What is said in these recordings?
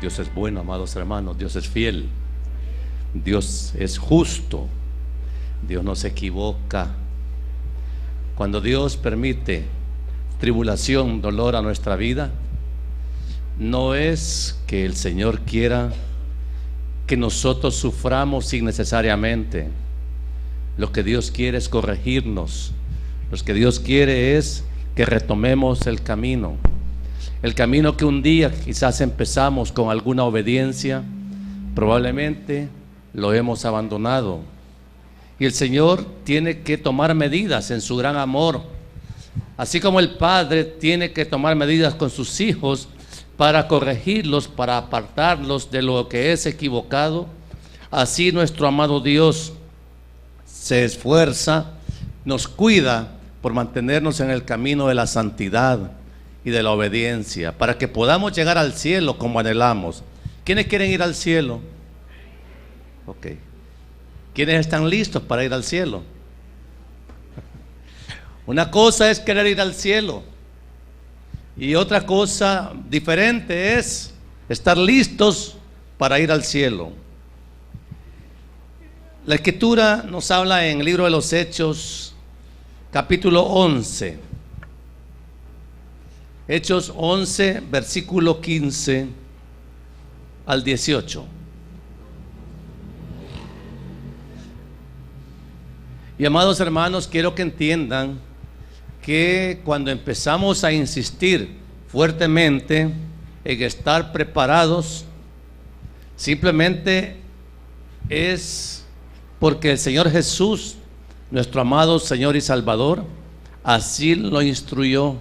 Dios es bueno, amados hermanos. Dios es fiel. Dios es justo. Dios no se equivoca. Cuando Dios permite tribulación, dolor a nuestra vida, no es que el Señor quiera que nosotros suframos innecesariamente. Lo que Dios quiere es corregirnos. Lo que Dios quiere es que retomemos el camino que un día quizás empezamos con alguna obediencia, probablemente lo hemos abandonado, y el Señor tiene que tomar medidas en su gran amor, así como el Padre tiene que tomar medidas con sus hijos para corregirlos, para apartarlos de lo que es equivocado. Así nuestro amado Dios se esfuerza, nos cuida por mantenernos en el camino de la santidad y de la obediencia, para que podamos llegar al cielo como anhelamos. ¿Quiénes quieren ir al cielo? Ok. ¿Quiénes están listos para ir al cielo? Una cosa es querer ir al cielo, y otra cosa diferente es estar listos para ir al cielo. La Escritura nos habla en el libro de los Hechos, capítulo 11. Hechos 11, versículo 15 al 18. Y amados hermanos, quiero que entiendan que cuando empezamos a insistir fuertemente en estar preparados, simplemente es porque el Señor Jesús, nuestro amado Señor y Salvador, así lo instruyó.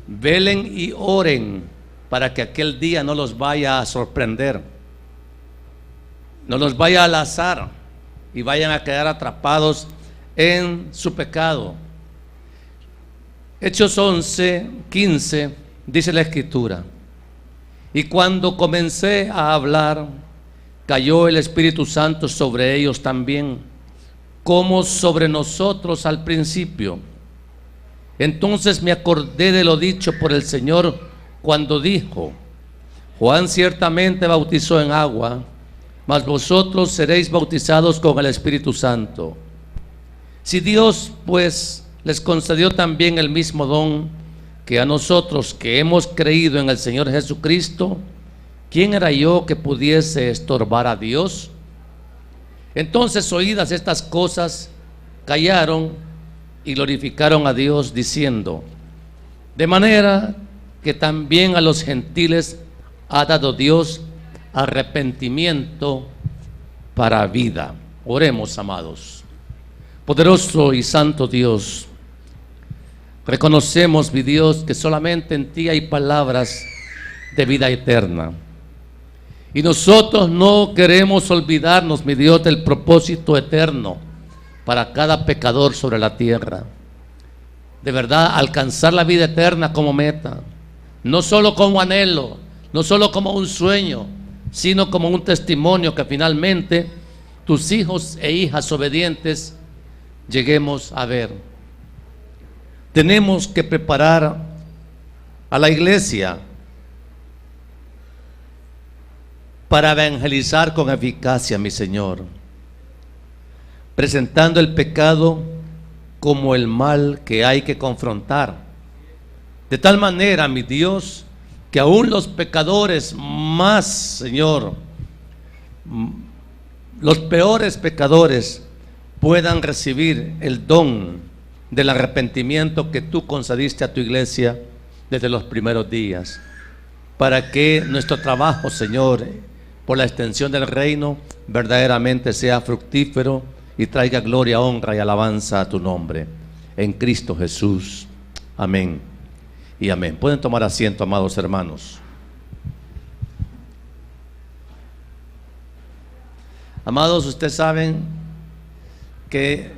Velen y oren para que aquel día no los vaya a sorprender, no los vaya al azar y vayan a quedar atrapados en su pecado. Hechos 11, 15 dice la Escritura: y cuando comencé a hablar, cayó el Espíritu Santo sobre ellos también, como sobre nosotros al principio. Entonces me acordé de lo dicho por el Señor cuando dijo: Juan ciertamente bautizó en agua, mas vosotros seréis bautizados con el Espíritu Santo. Si Dios pues les concedió también el mismo don que a nosotros que hemos creído en el Señor Jesucristo, ¿quién era yo que pudiese estorbar a Dios? Entonces, oídas estas cosas, callaron y glorificaron a Dios diciendo: de manera que también a los gentiles ha dado Dios arrepentimiento para vida. Oremos, amados. Poderoso y santo Dios, reconocemos, mi Dios, que solamente en ti hay palabras de vida eterna, y nosotros no queremos olvidarnos, mi Dios, del propósito eterno para cada pecador sobre la tierra. De verdad, alcanzar la vida eterna como meta, no solo como anhelo, no solo como un sueño, sino como un testimonio que finalmente tus hijos e hijas obedientes lleguemos a ver. Tenemos que preparar a la iglesia para evangelizar con eficacia, mi Señor, presentando el pecado como el mal que hay que confrontar, de tal manera, mi Dios, que aún los pecadores más, Señor, los peores pecadores puedan recibir el don del arrepentimiento que tú concediste a tu iglesia desde los primeros días, para que nuestro trabajo, Señor, por la extensión del reino, verdaderamente sea fructífero y traiga gloria, honra y alabanza a tu nombre, en Cristo Jesús. Amén y amén. Pueden tomar asiento, amados hermanos. Amados, ustedes saben que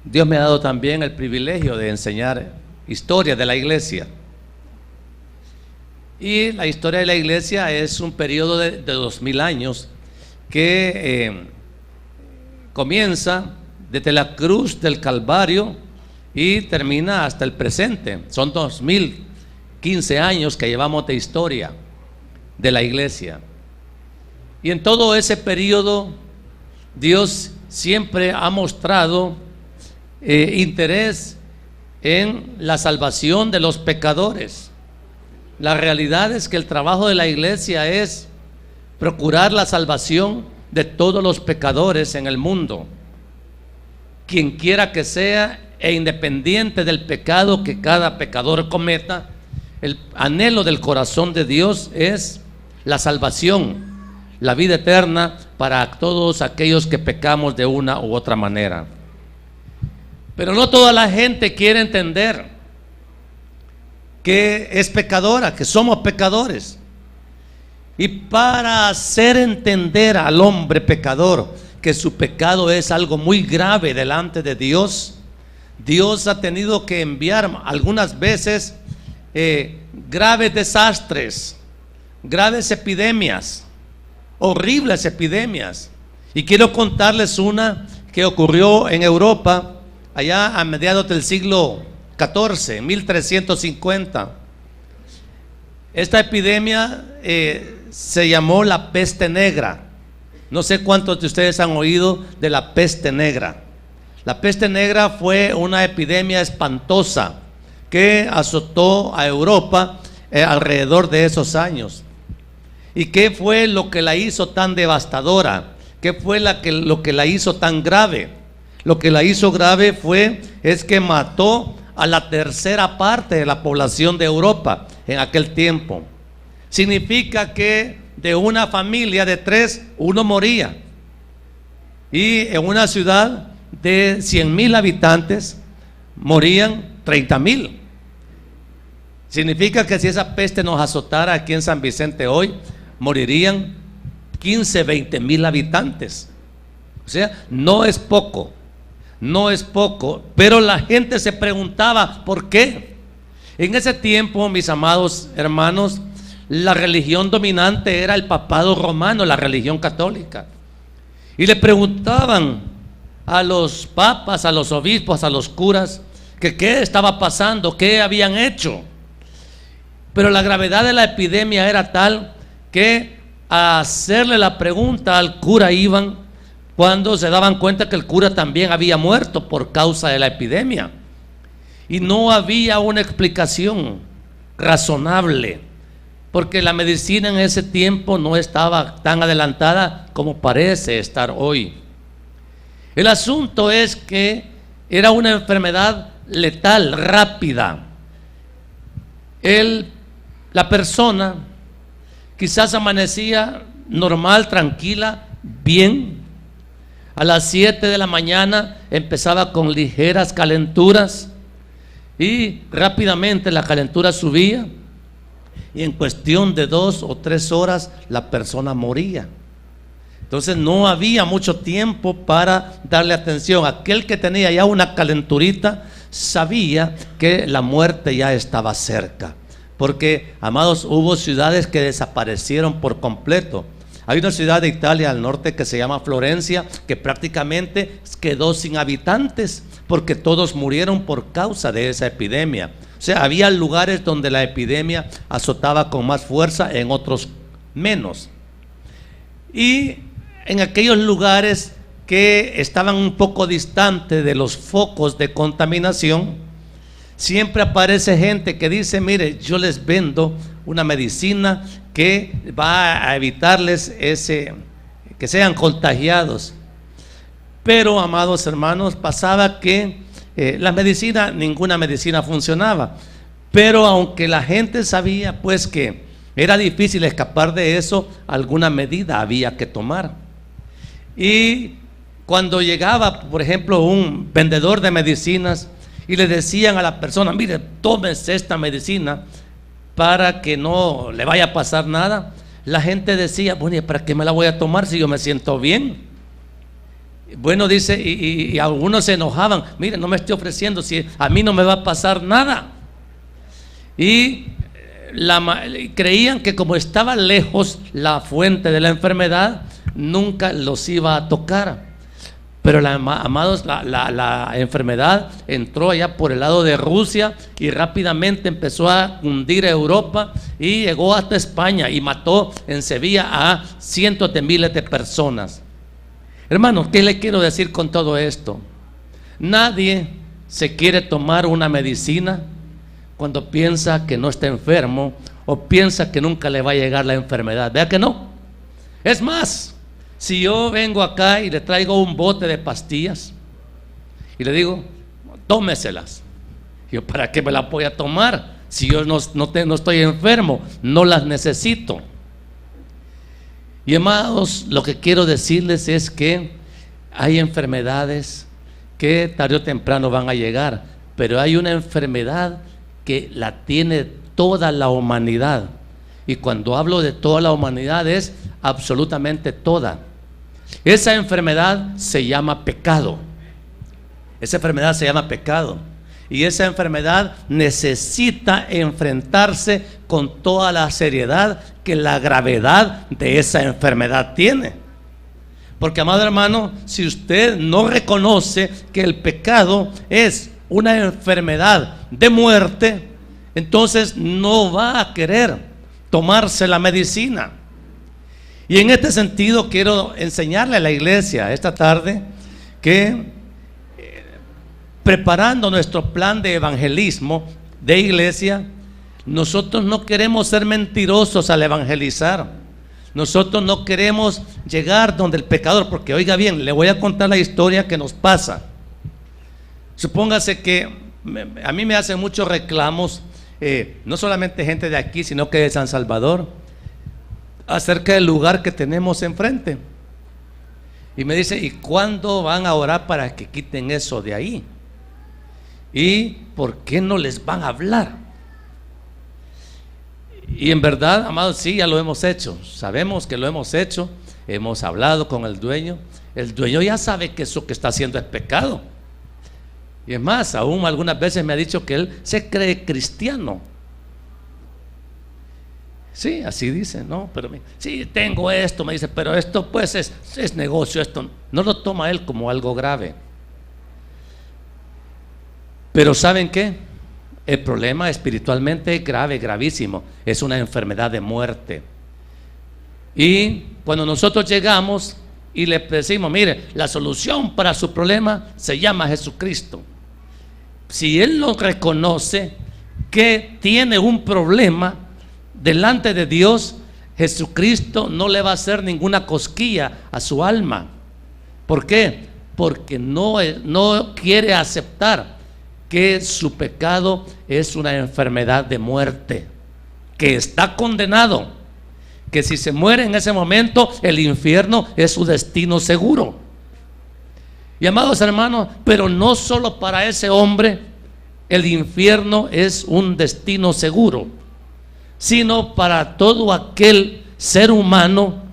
Dios me ha dado también el privilegio de enseñar historia de la iglesia. Y la historia de la iglesia es un periodo de 2000 años que comienza desde la cruz del Calvario y termina hasta el presente. Son 2000 15 años que llevamos de historia de la iglesia. Y en todo ese periodo Dios siempre ha mostrado interés en la salvación de los pecadores. La realidad es que el trabajo de la iglesia es procurar la salvación de todos los pecadores en el mundo, quien quiera que sea, e independiente del pecado que cada pecador cometa. El anhelo del corazón de Dios es la salvación, la vida eterna para todos aquellos que pecamos de una u otra manera. Pero no toda la gente quiere entender que es pecadora, que somos pecadores. Y para hacer entender al hombre pecador que su pecado es algo muy grave delante de Dios, Dios ha tenido que enviar algunas veces graves desastres, graves epidemias, horribles epidemias. Y quiero contarles una que ocurrió en Europa allá a mediados del siglo XIV, 1350. Esta epidemia se llamó la peste negra. No sé cuántos de ustedes han oído de la peste negra. La peste negra fue una epidemia espantosa que azotó a Europa alrededor de esos años. ¿Y qué fue lo que la hizo tan devastadora? ¿Qué fue lo que la hizo tan grave? Lo que la hizo grave es que mató a la tercera parte de la población de Europa en aquel tiempo. Significa que de una familia de 3, uno moría. Y en una ciudad de 100,000 habitantes morían 30,000. Significa que si esa peste nos azotara aquí en San Vicente hoy, morirían 15, 20,000 habitantes. O sea, no es poco, no es poco. Pero la gente se preguntaba ¿por qué? En ese tiempo, mis amados hermanos, la religión dominante era el papado romano, la religión católica. Y le preguntaban a los papas, a los obispos, a los curas, que qué estaba pasando, qué habían hecho. Pero la gravedad de la epidemia era tal que a hacerle la pregunta al cura iban cuando se daban cuenta que el cura también había muerto por causa de la epidemia. Y no había una explicación razonable, porque la medicina en ese tiempo no estaba tan adelantada como parece estar hoy. El asunto es que era una enfermedad letal, rápida. La persona quizás amanecía normal, tranquila, bien. A las 7 de la mañana empezaba con ligeras calenturas y rápidamente la calentura subía y en cuestión de 2 o 3 horas la persona moría. Entonces no había mucho tiempo para darle atención. Aquel que tenía ya una calenturita sabía que la muerte ya estaba cerca. Porque, amados, hubo ciudades que desaparecieron por completo. Hay una ciudad de Italia al norte que se llama Florencia, que prácticamente quedó sin habitantes porque todos murieron por causa de esa epidemia. O sea, había lugares donde la epidemia azotaba con más fuerza, en otros menos. Y en aquellos lugares que estaban un poco distantes de los focos de contaminación, siempre aparece gente que dice: mire, yo les vendo una medicina que va a evitarles que sean contagiados. Pero, amados hermanos, pasaba que ninguna medicina funcionaba. Pero aunque la gente sabía pues que era difícil escapar de eso, alguna medida había que tomar. Y cuando llegaba, por ejemplo, un vendedor de medicinas y le decían a la persona: mire, tómese esta medicina para que no le vaya a pasar nada, la gente decía: bueno, ¿y para qué me la voy a tomar si yo me siento bien? Bueno, dice, y algunos se enojaban: mire, no me estoy ofreciendo si a mí no me va a pasar nada. Y creían que como estaba lejos la fuente de la enfermedad, nunca los iba a tocar. Pero amados, la enfermedad entró allá por el lado de Rusia y rápidamente empezó a hundir Europa y llegó hasta España y mató en Sevilla a cientos de miles de personas. Hermanos, ¿qué le quiero decir con todo esto? Nadie se quiere tomar una medicina cuando piensa que no está enfermo o piensa que nunca le va a llegar la enfermedad. Vea que no. Es más, si yo vengo acá y le traigo un bote de pastillas y le digo, tómeselas, yo, ¿para qué me las voy a tomar? Si yo no estoy enfermo, no las necesito. Y amados, lo que quiero decirles es que hay enfermedades que tarde o temprano van a llegar, pero hay una enfermedad que la tiene toda la humanidad. Y cuando hablo de toda la humanidad es absolutamente toda. Esa enfermedad se llama pecado. Esa enfermedad se llama pecado. Y esa enfermedad necesita enfrentarse con toda la seriedad que la gravedad de esa enfermedad tiene. Porque, amado hermano, si usted no reconoce que el pecado es una enfermedad de muerte, entonces no va a querer tomarse la medicina. Y en este sentido quiero enseñarle a la iglesia esta tarde que preparando nuestro plan de evangelismo de iglesia, nosotros no queremos ser mentirosos al evangelizar. Nosotros no queremos llegar donde el pecador, porque oiga bien, le voy a contar la historia que nos pasa. Supóngase que a mí me hacen muchos reclamos, no solamente gente de aquí, sino que de San Salvador, acerca del lugar que tenemos enfrente. Y me dice, ¿y cuándo van a orar para que quiten eso de ahí? ¿Y por qué no les van a hablar? Y en verdad, amados, sí, ya lo hemos hecho. Sabemos que lo hemos hecho. Hemos hablado con el dueño. El dueño ya sabe que eso que está haciendo es pecado. Y es más, aún algunas veces me ha dicho que él se cree cristiano. Sí, así dice, no, pero sí, tengo esto, me dice, pero esto pues es negocio, esto no lo toma él como algo grave. Pero ¿saben qué? El problema espiritualmente es grave, gravísimo, es una enfermedad de muerte. Y cuando nosotros llegamos y le decimos, mire, la solución para su problema se llama Jesucristo. Si él no reconoce que tiene un problema delante de Dios, Jesucristo no le va a hacer ninguna cosquilla a su alma. ¿Por qué? Porque no quiere aceptar que su pecado es una enfermedad de muerte, que está condenado, que si se muere en ese momento, el infierno es su destino seguro. Y amados hermanos, pero no solo para ese hombre el infierno es un destino seguro, sino para todo aquel ser humano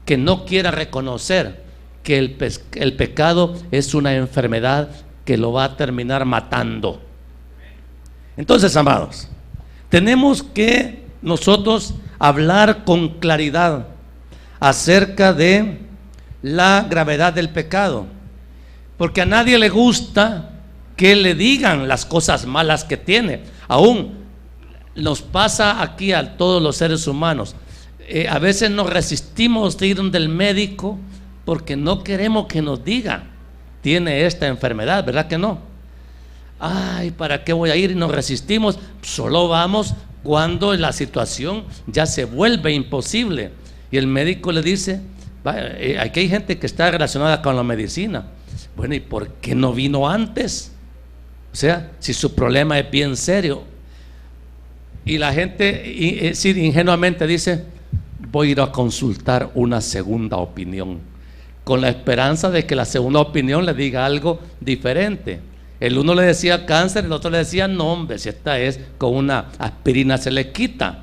que no quiera reconocer que el pecado es una enfermedad que lo va a terminar matando. Entonces, amados, tenemos que nosotros hablar con claridad acerca de la gravedad del pecado, porque a nadie le gusta que le digan las cosas malas que tiene. Aún nos pasa aquí a todos los seres humanos. A veces nos resistimos de ir donde el médico porque no queremos que nos diga, tiene esta enfermedad, ¿verdad que no? Ay, ¿para qué voy a ir? Y nos resistimos. Solo vamos cuando la situación ya se vuelve imposible y el médico le dice, aquí hay gente que está relacionada con la medicina. Bueno, ¿y por qué no vino antes? O sea, si su problema es bien serio. Y la gente ingenuamente dice, voy a ir a consultar una segunda opinión, con la esperanza de que la segunda opinión le diga algo diferente. El uno le decía cáncer, el otro le decía no, hombre, si esta es con una aspirina se le quita.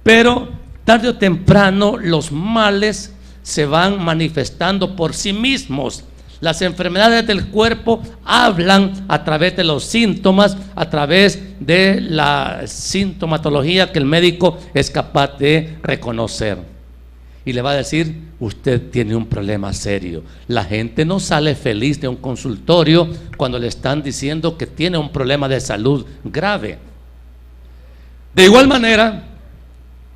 Pero tarde o temprano los males se van manifestando por sí mismos. Las enfermedades del cuerpo hablan a través de los síntomas, a través de la sintomatología que el médico es capaz de reconocer. y le va a decir: usted tiene un problema serio. La gente no sale feliz de un consultorio cuando le están diciendo que tiene un problema de salud grave. De igual manera,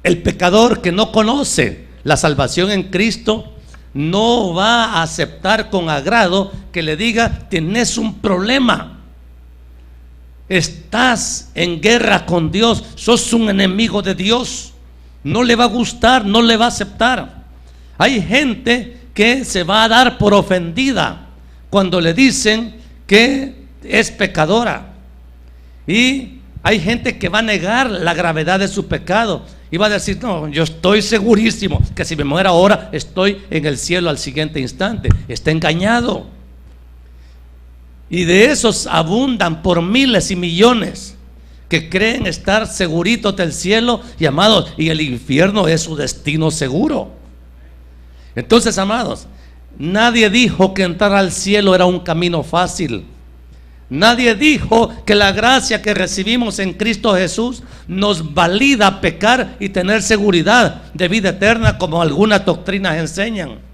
el pecador que no conoce la salvación en Cristo no va a aceptar con agrado que le diga: tienes un problema, estás en guerra con Dios, sos un enemigo de Dios. No le va a gustar, no le va a aceptar. Hay gente que se va a dar por ofendida cuando le dicen que es pecadora, y hay gente que va a negar la gravedad de su pecado y va a decir: no, yo estoy segurísimo que si me muero ahora estoy en el cielo al siguiente instante. Está engañado. Y de esos abundan por miles y millones que creen estar seguritos del cielo, y amados, y el infierno es su destino seguro. Entonces, amados, nadie dijo que entrar al cielo era un camino fácil. Nadie dijo que la gracia que recibimos en Cristo Jesús nos valida pecar y tener seguridad de vida eterna, como algunas doctrinas enseñan.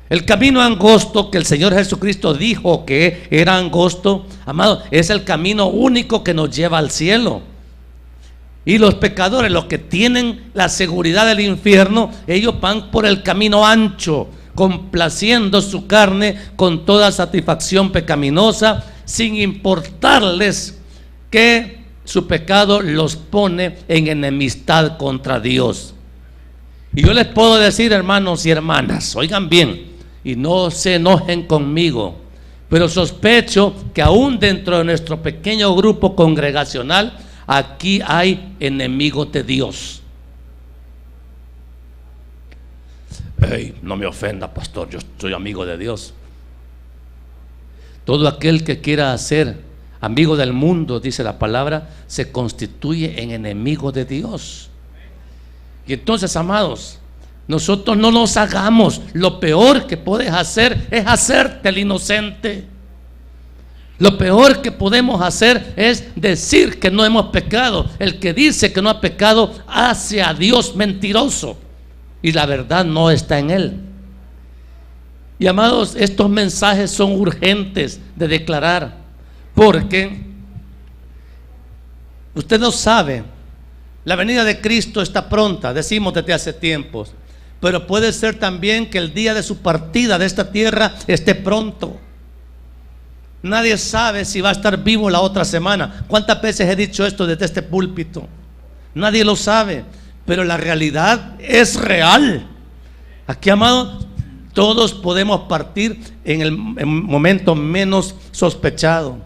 El camino angosto que el Señor Jesucristo dijo que era angosto, amado, es el camino único que nos lleva al cielo. Y los pecadores, los que tienen la seguridad del infierno, ellos van por el camino ancho, complaciendo su carne con toda satisfacción pecaminosa, sin importarles que su pecado los pone en enemistad contra Dios. Y yo les puedo decir, hermanos y hermanas, oigan bien, y no se enojen conmigo, pero sospecho que aún dentro de nuestro pequeño grupo congregacional, aquí hay enemigos de Dios. Hey, no me ofenda, pastor, yo soy amigo de Dios. Todo aquel que quiera ser amigo del mundo, dice la palabra, se constituye en enemigo de Dios. Y entonces, amados, nosotros no nos hagamos. Lo peor que puedes hacer es hacerte el inocente. Lo peor que podemos hacer es decir que no hemos pecado. El que dice que no ha pecado hace a Dios mentiroso, y la verdad no está en él. Y amados, estos mensajes son urgentes de declarar, porque usted no sabe, la venida de Cristo está pronta, decimos desde hace tiempos, pero puede ser también que el día de su partida de esta tierra esté pronto. Nadie sabe si va a estar vivo la otra semana. ¿Cuántas veces he dicho esto desde este púlpito? Nadie lo sabe, pero la realidad es real. Aquí, amado, todos podemos partir en el momento menos sospechado.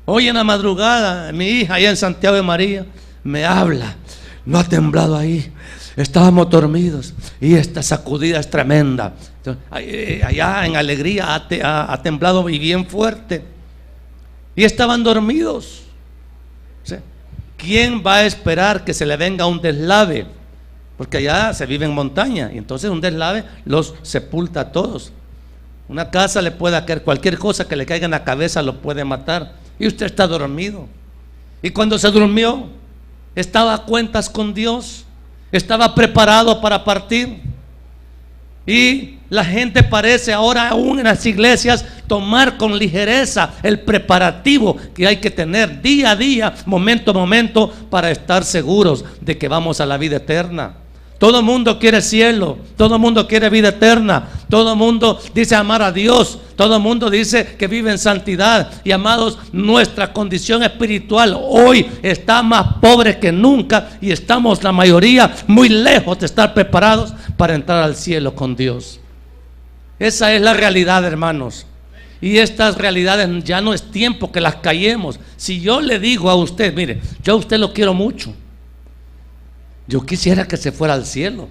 Hoy en la madrugada, mi hija allá en Santiago de María me habla: no ha temblado ahí, estábamos dormidos y esta sacudida es tremenda. Entonces, allá en Alegría ha temblado y bien fuerte, y estaban dormidos. ¿Quién va a esperar que se le venga un deslave? Porque allá se vive en montaña, y entonces un deslave los sepulta a todos. Una casa le puede caer, cualquier cosa que le caiga en la cabeza lo puede matar, y usted está dormido. Y cuando se durmió, estaba a cuentas con Dios, estaba preparado para partir. Y la gente parece ahora, aún en las iglesias, tomar con ligereza el preparativo que hay que tener día a día, momento a momento, para estar seguros de que vamos a la vida eterna. Todo el mundo quiere cielo, todo el mundo quiere vida eterna, todo el mundo dice amar a Dios, todo el mundo dice que vive en santidad. Y amados, nuestra condición espiritual hoy está más pobre que nunca, y estamos la mayoría muy lejos de estar preparados para entrar al cielo con Dios. Esa es la realidad, hermanos. Y estas realidades ya no es tiempo que las callemos. Si yo le digo a usted, mire, yo a usted lo quiero mucho, yo quisiera que se fuera al cielo,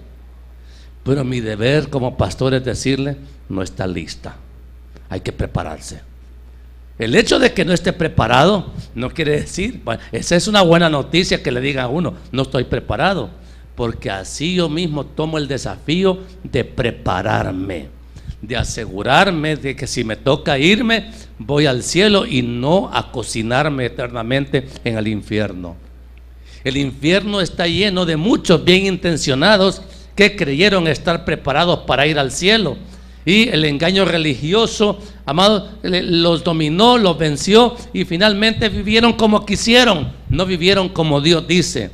pero mi deber como pastor es decirle: no está lista, hay que prepararse. El hecho de que no esté preparado no quiere decir, bueno, esa es una buena noticia, que le diga a uno: no estoy preparado, porque así yo mismo tomo el desafío de prepararme, de asegurarme de que si me toca irme, voy al cielo y no a cocinarme eternamente en el infierno. El infierno está lleno de muchos bien intencionados que creyeron estar preparados para ir al cielo. Y el engaño religioso, amados, los dominó, los venció y finalmente vivieron como quisieron, no vivieron como Dios dice.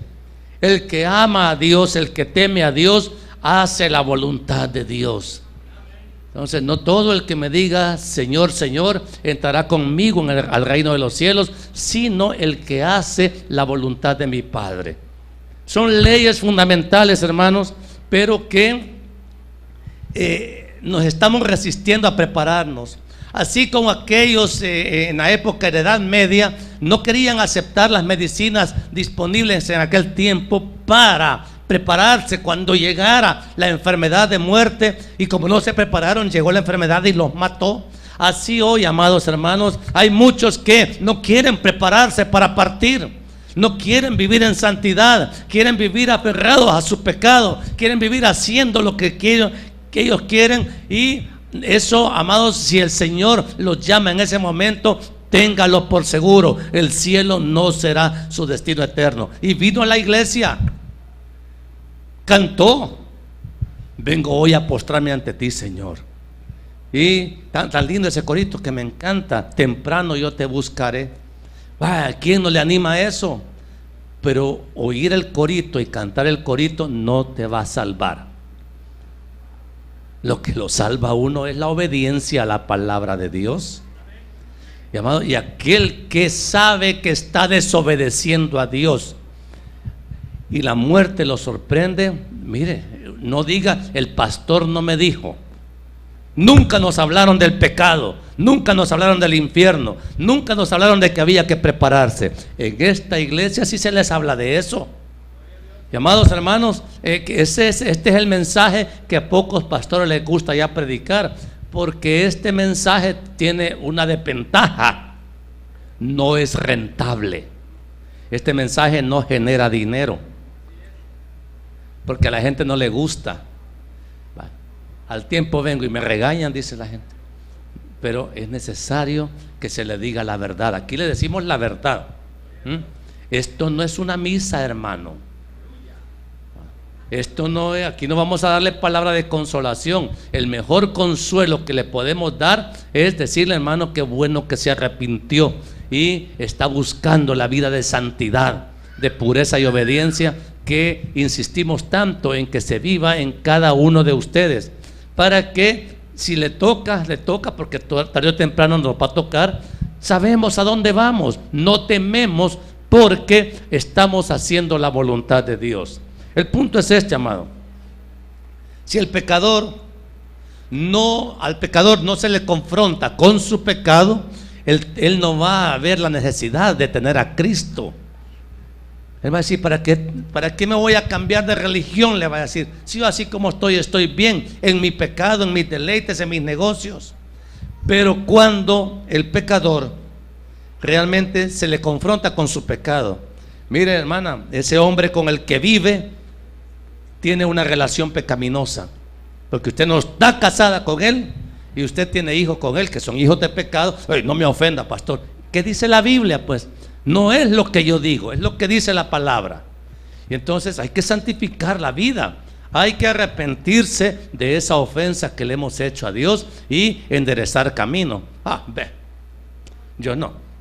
El que ama a Dios, el que teme a Dios, hace la voluntad de Dios. Entonces, no todo el que me diga Señor, Señor, entrará conmigo al reino de los cielos, sino el que hace la voluntad de mi Padre. Son leyes fundamentales, hermanos, pero que nos estamos resistiendo a prepararnos. Así como aquellos en la época de la Edad Media no querían aceptar las medicinas disponibles en aquel tiempo para prepararse cuando llegara la enfermedad de muerte, y como no se prepararon, llegó la enfermedad y los mató. Así hoy, amados hermanos, hay muchos que no quieren prepararse para partir, no quieren vivir en santidad, quieren vivir aferrados a su pecado, quieren vivir haciendo lo que ellos quieren. Y eso, amados, si el Señor los llama en ese momento, téngalos por seguro, el cielo no será su destino eterno. Y vino a la iglesia, cantó: vengo hoy a postrarme ante ti, Señor. Y tan lindo ese corito que me encanta: temprano yo te buscaré. ¿A quién no le anima a eso? Pero oír el corito y cantar el corito no te va a salvar. Lo que lo salva a uno es la obediencia a la palabra de Dios. Y, amado, y aquel que sabe que está desobedeciendo a Dios y la muerte lo sorprende, mire, no diga el pastor no me dijo. Nunca nos hablaron del pecado, nunca nos hablaron del infierno, nunca nos hablaron de que había que prepararse. En esta iglesia sí se les habla de eso. Y, amados hermanos, este es el mensaje que a pocos pastores les gusta ya predicar, porque este mensaje tiene una desventaja: no es rentable. Este mensaje no genera dinero, porque a la gente no le gusta. Al tiempo vengo y me regañan, dice la gente. Pero es necesario que se le diga la verdad. Aquí le decimos la verdad. Esto no es una misa, hermano. Esto no es, aquí no vamos a darle palabra de consolación. El mejor consuelo que le podemos dar es decirle, hermano, qué bueno que se arrepintió y está buscando la vida de santidad, de pureza y obediencia, que insistimos tanto en que se viva en cada uno de ustedes, para que si le toca, porque tarde o temprano nos va a tocar. Sabemos a dónde vamos, no tememos, porque estamos haciendo la voluntad de Dios. El punto es este, amado: si al pecador no se le confronta con su pecado, él no va a ver la necesidad de tener a Cristo. Él va a decir: ¿para qué me voy a cambiar de religión? Le va a decir: si yo así como estoy bien en mi pecado, en mis deleites, en mis negocios. Pero cuando el pecador realmente se le confronta con su pecado, mire, hermana, ese hombre con el que vive tiene una relación pecaminosa, porque usted no está casada con él y usted tiene hijos con él que son hijos de pecado. No me ofenda, pastor. ¿Qué dice la Biblia? Pues no es lo que yo digo, es lo que dice la palabra. Y entonces hay que santificar la vida, hay que arrepentirse de esa ofensa que le hemos hecho a Dios y enderezar camino. Yo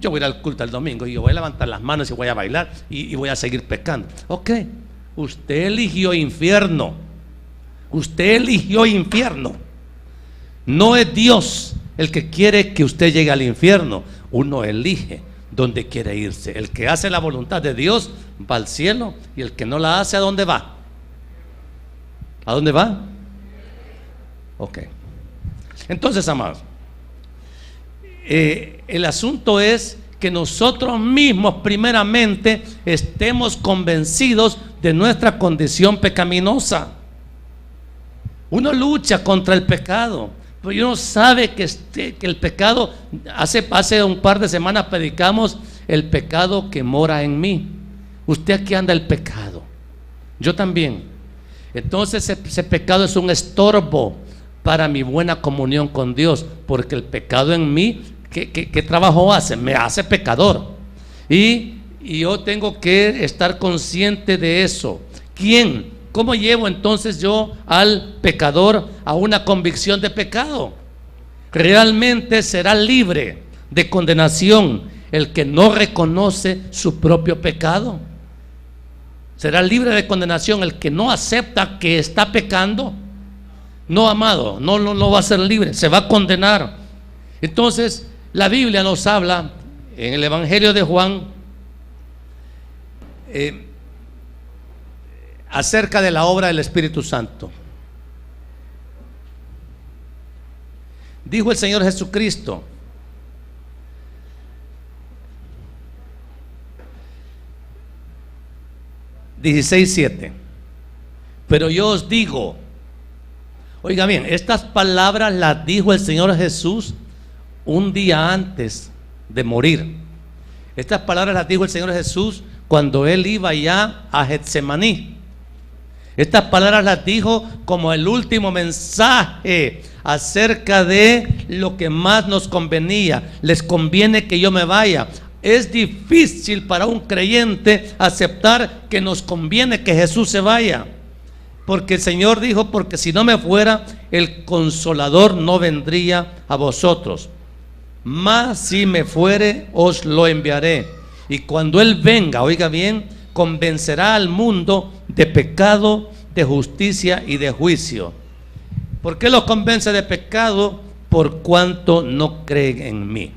voy a ir al culto el domingo y yo voy a levantar las manos y voy a bailar y voy a seguir pecando. Ok, usted eligió infierno. Usted eligió infierno. No es Dios el que quiere que usted llegue al infierno. Uno elige dónde quiere irse. El que hace la voluntad de Dios va al cielo, y el que no la hace, ¿a dónde va? ¿A dónde va? Ok. Entonces, amados, el asunto es que nosotros mismos primeramente estemos convencidos de nuestra condición pecaminosa. Uno lucha contra el pecado, pero uno sabe que el pecado, hace un par de semanas predicamos el pecado que mora en mí. Usted aquí anda el pecado, yo también. Entonces ese pecado es un estorbo para mi buena comunión con Dios, porque el pecado en mí, ¿qué trabajo hace? Me hace pecador. Y yo tengo que estar consciente de eso. ¿Quién ¿Cómo llevo entonces yo al pecador a una convicción de pecado? Realmente será libre de condenación el que no reconoce su propio pecado. Será libre de condenación el que no acepta que está pecando. No, amado, no va a ser libre, se va a condenar. Entonces, la Biblia nos habla en el Evangelio de Juan acerca de la obra del Espíritu Santo. Dijo el Señor Jesucristo: (16:7) pero yo os digo, oiga bien, estas palabras las dijo el Señor Jesús un día antes de morir. Estas palabras las dijo el Señor Jesús cuando Él iba ya a Getsemaní. Estas palabras las dijo como el último mensaje acerca de lo que más nos convenía. Les conviene que yo me vaya. Es difícil para un creyente aceptar que nos conviene que Jesús se vaya, porque el Señor dijo: porque si no me fuera, el Consolador no vendría a vosotros, mas si me fuere, os lo enviaré. Y cuando Él venga, oiga bien, convencerá al mundo de pecado, de justicia y de juicio. ¿Por qué los convence de pecado? Por cuanto no creen en mí.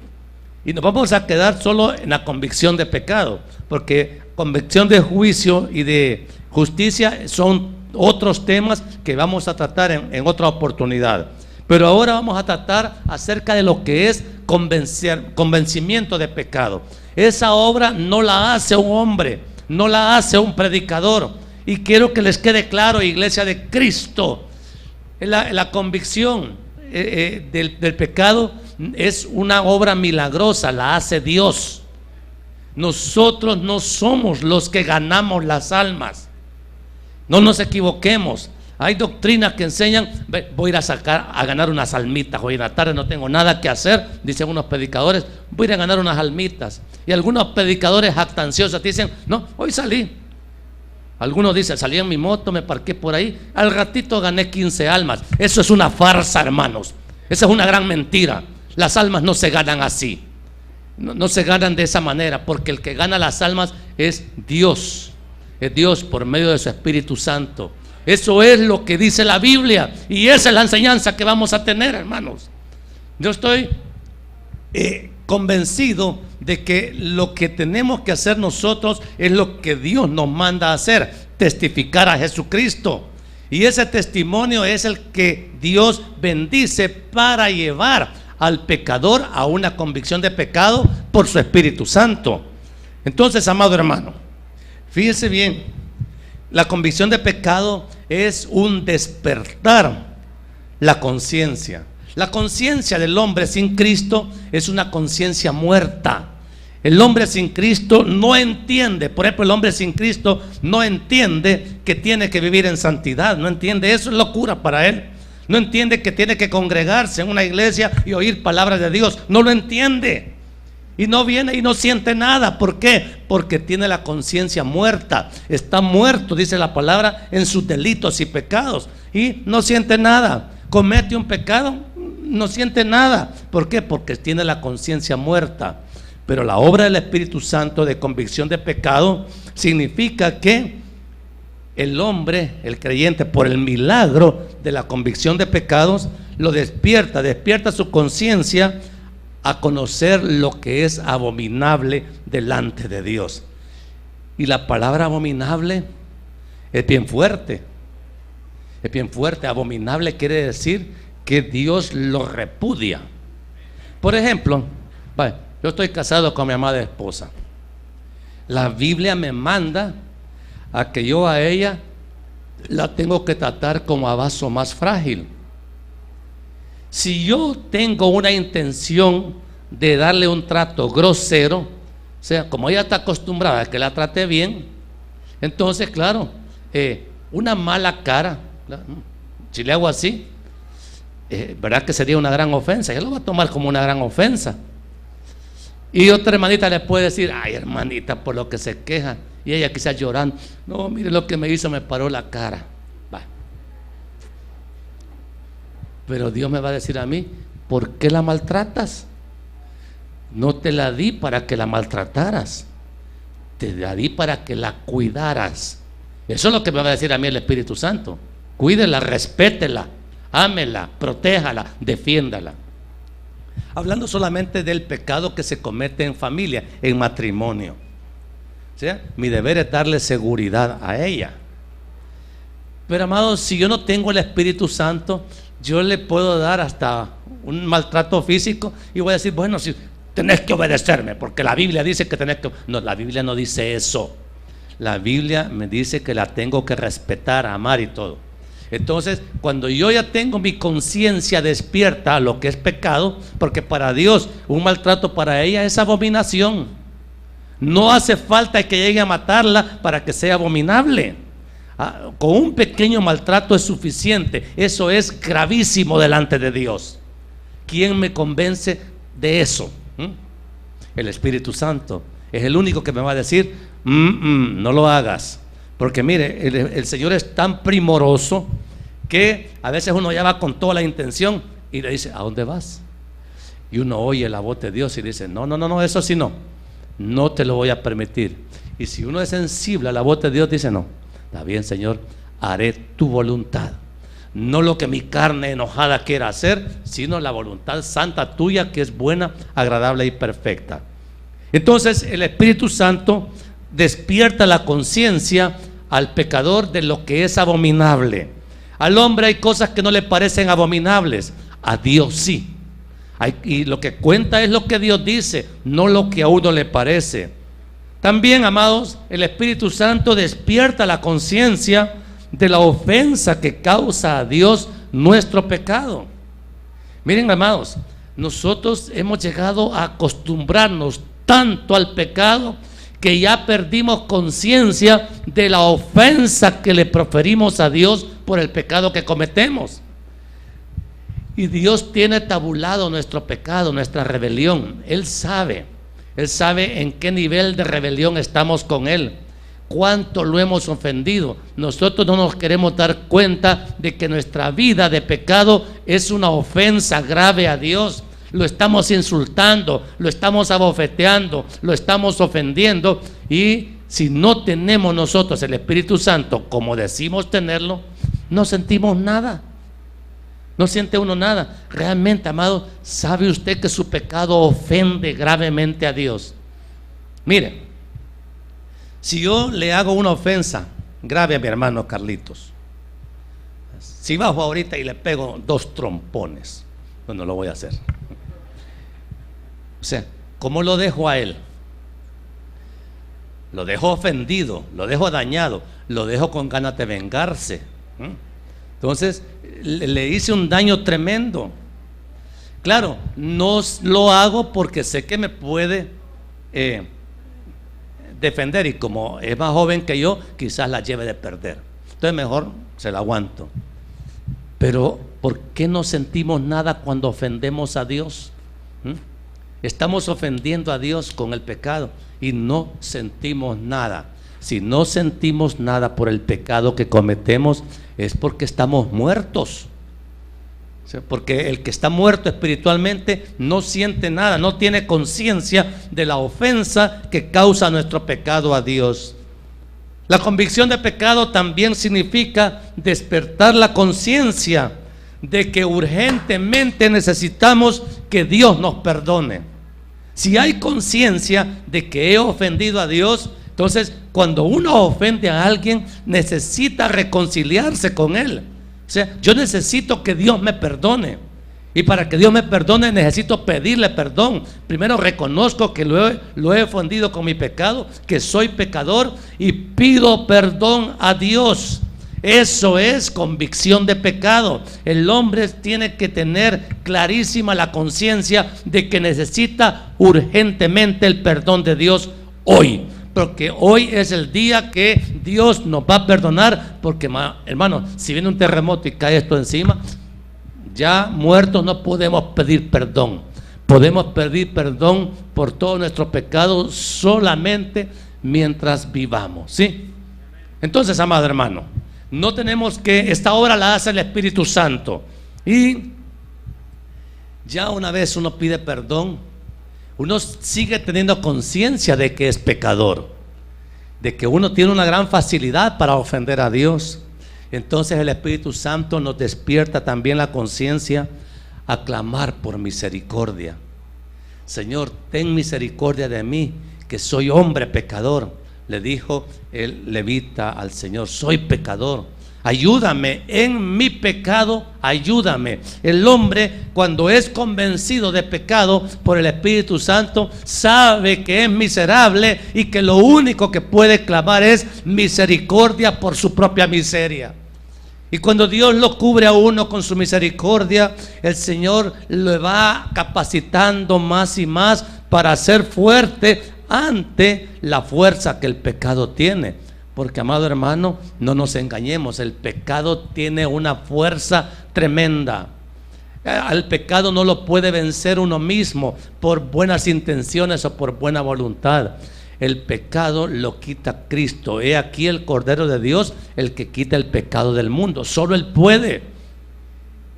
Y nos vamos a quedar solo en la convicción de pecado, porque convicción de juicio y de justicia son otros temas que vamos a tratar en otra oportunidad. Pero ahora vamos a tratar acerca de lo que es convencimiento de pecado. Esa obra no la hace un hombre, no la hace un predicador. Y quiero que les quede claro, iglesia de Cristo, la convicción del pecado es una obra milagrosa, la hace Dios. Nosotros no somos los que ganamos las almas. No nos equivoquemos. Hay doctrinas que enseñan: voy a ir a ganar unas almitas, hoy en la tarde no tengo nada que hacer, dicen unos predicadores, voy a ir a ganar unas almitas. Y algunos predicadores jactanciosos dicen: no, hoy salí. Algunos dicen: salí en mi moto, me parqué por ahí, al ratito gané 15 almas. Eso es una farsa, hermanos. Esa es una gran mentira. Las almas no se ganan así, no se ganan de esa manera, porque el que gana las almas es Dios por medio de su Espíritu Santo. Eso es lo que dice la Biblia, y esa es la enseñanza que vamos a tener, hermanos. Yo estoy convencido de que lo que tenemos que hacer nosotros es lo que Dios nos manda a hacer: testificar a Jesucristo. Y ese testimonio es el que Dios bendice para llevar al pecador a una convicción de pecado por su Espíritu Santo. Entonces, amado hermano, fíjese bien, la convicción de pecado es un despertar la conciencia. La conciencia del hombre sin Cristo es una conciencia muerta. El hombre sin Cristo no entiende, por ejemplo, el hombre sin Cristo no entiende que tiene que vivir en santidad, no entiende, eso es locura para él. No entiende que tiene que congregarse en una iglesia y oír palabras de Dios, no lo entiende. Y no viene y no siente nada. ¿Por qué? Porque tiene la conciencia muerta. Está muerto, dice la palabra, en sus delitos y pecados, y no siente nada. Comete un pecado, no siente nada. ¿Por qué? Porque tiene la conciencia muerta. Pero la obra del Espíritu Santo de convicción de pecado significa que el hombre, el creyente, por el milagro de la convicción de pecados, lo despierta su conciencia a conocer lo que es abominable delante de Dios. Y la palabra abominable es bien fuerte. Es bien fuerte. Abominable quiere decir que Dios lo repudia. Por ejemplo, yo estoy casado con mi amada esposa. La Biblia me manda a que yo a ella la tengo que tratar como a vaso más frágil. Si yo tengo una intención de darle un trato grosero, o sea, como ella está acostumbrada a que la trate bien, entonces claro, una mala cara, si le hago así, verdad que sería una gran ofensa. Ella lo va a tomar como una gran ofensa. Y otra hermanita le puede decir: ay, hermanita, por lo que se queja. Y ella quizás llorando, no, mire lo que me hizo, me paró la cara. Va. Pero Dios me va a decir a mí, ¿por qué la maltratas? No te la di para que la maltrataras, te la di para que la cuidaras. Eso es lo que me va a decir a mí el Espíritu Santo. Cuídela, respétela, ámela, protéjala, defiéndala. Hablando solamente del pecado que se comete en familia, en matrimonio. O sea, mi deber es darle seguridad a ella. Pero amados, si yo no tengo el Espíritu Santo, yo le puedo dar hasta un maltrato físico y voy a decir, bueno, si tenés que obedecerme, porque la Biblia dice que tenés que... No, la Biblia no dice eso. La Biblia me dice que la tengo que respetar, amar y todo. Entonces, cuando yo ya tengo mi conciencia despierta a lo que es pecado, porque para Dios un maltrato para ella es abominación. No hace falta que llegue a matarla para que sea abominable. Con un pequeño maltrato es suficiente. Eso es gravísimo delante de Dios. ¿Quién me convence de eso? El Espíritu Santo es el único que me va a decir, no lo hagas. Porque mire, el Señor es tan primoroso que a veces uno ya va con toda la intención y le dice, ¿a dónde vas? Y uno oye la voz de Dios y dice, no, eso sí no te lo voy a permitir. Y si uno es sensible a la voz de Dios, dice, no, está bien, Señor, haré tu voluntad. No lo que mi carne enojada quiera hacer, sino la voluntad santa tuya, que es buena, agradable y perfecta. Entonces el Espíritu Santo despierta la conciencia al pecador de lo que es abominable. Al hombre hay cosas que no le parecen abominables, a Dios sí. Y lo que cuenta es lo que Dios dice, no lo que a uno le parece. También, amados, el Espíritu Santo despierta la conciencia de la ofensa que causa a Dios nuestro pecado. Miren, amados, nosotros hemos llegado a acostumbrarnos tanto al pecado que ya perdimos conciencia de la ofensa que le proferimos a Dios por el pecado que cometemos. Y Dios tiene tabulado nuestro pecado, nuestra rebelión. Él sabe en qué nivel de rebelión estamos con Él, cuánto lo hemos ofendido. Nosotros no nos queremos dar cuenta de que nuestra vida de pecado es una ofensa grave a Dios. Lo estamos insultando, lo estamos abofeteando, lo estamos ofendiendo. Y si no tenemos nosotros el Espíritu Santo como decimos tenerlo, no sentimos nada. No siente uno nada. Realmente, amado, ¿sabe usted que su pecado ofende gravemente a Dios? Mire, si yo le hago una ofensa grave a mi hermano Carlitos, si bajo ahorita y le pego 2 trompones, no lo voy a hacer. O sea, ¿cómo lo dejo a él? Lo dejo ofendido, lo dejo dañado, lo dejo con ganas de vengarse. Entonces le hice un daño tremendo. Claro, no lo hago porque sé que me puede defender, y como es más joven que yo, quizás la lleve de perder. Entonces mejor se la aguanto. Pero ¿por qué no sentimos nada cuando ofendemos a Dios? Estamos ofendiendo a Dios con el pecado y no sentimos nada. Si no sentimos nada por el pecado que cometemos, es porque estamos muertos. Porque el que está muerto espiritualmente no siente nada, no tiene conciencia de la ofensa que causa nuestro pecado a Dios. La convicción de pecado también significa despertar la conciencia de que urgentemente necesitamos que Dios nos perdone. Si hay conciencia de que he ofendido a Dios, entonces cuando uno ofende a alguien necesita reconciliarse con él. O sea, yo necesito que Dios me perdone. Y para que Dios me perdone necesito pedirle perdón. Primero reconozco que lo he ofendido con mi pecado, que soy pecador, y pido perdón a Dios. Eso es convicción de pecado. El hombre tiene que tener clarísima la conciencia de que necesita urgentemente el perdón de Dios hoy. Porque hoy es el día que Dios nos va a perdonar. Porque, hermano, si viene un terremoto y cae esto encima, ya muertos no podemos pedir perdón. Podemos pedir perdón por todos nuestros pecados solamente mientras vivamos, ¿sí? Entonces, amado hermano, no tenemos que, esta obra la hace el Espíritu Santo. Y ya una vez uno pide perdón, uno sigue teniendo conciencia de que es pecador, de que uno tiene una gran facilidad para ofender a Dios. Entonces el Espíritu Santo nos despierta también la conciencia a clamar por misericordia. Señor, ten misericordia de mí, que soy hombre pecador. Le dijo el levita al Señor: soy pecador, ayúdame en mi pecado, ayúdame. El hombre, cuando es convencido de pecado por el Espíritu Santo, sabe que es miserable y que lo único que puede clamar es misericordia por su propia miseria. Y cuando Dios lo cubre a uno con su misericordia, el Señor lo va capacitando más y más para ser fuerte ante la fuerza que el pecado tiene. Porque, amado hermano, no nos engañemos, el pecado tiene una fuerza tremenda. Al pecado no lo puede vencer uno mismo por buenas intenciones o por buena voluntad. El pecado lo quita Cristo. He aquí el Cordero de Dios, el que quita el pecado del mundo. Solo Él puede.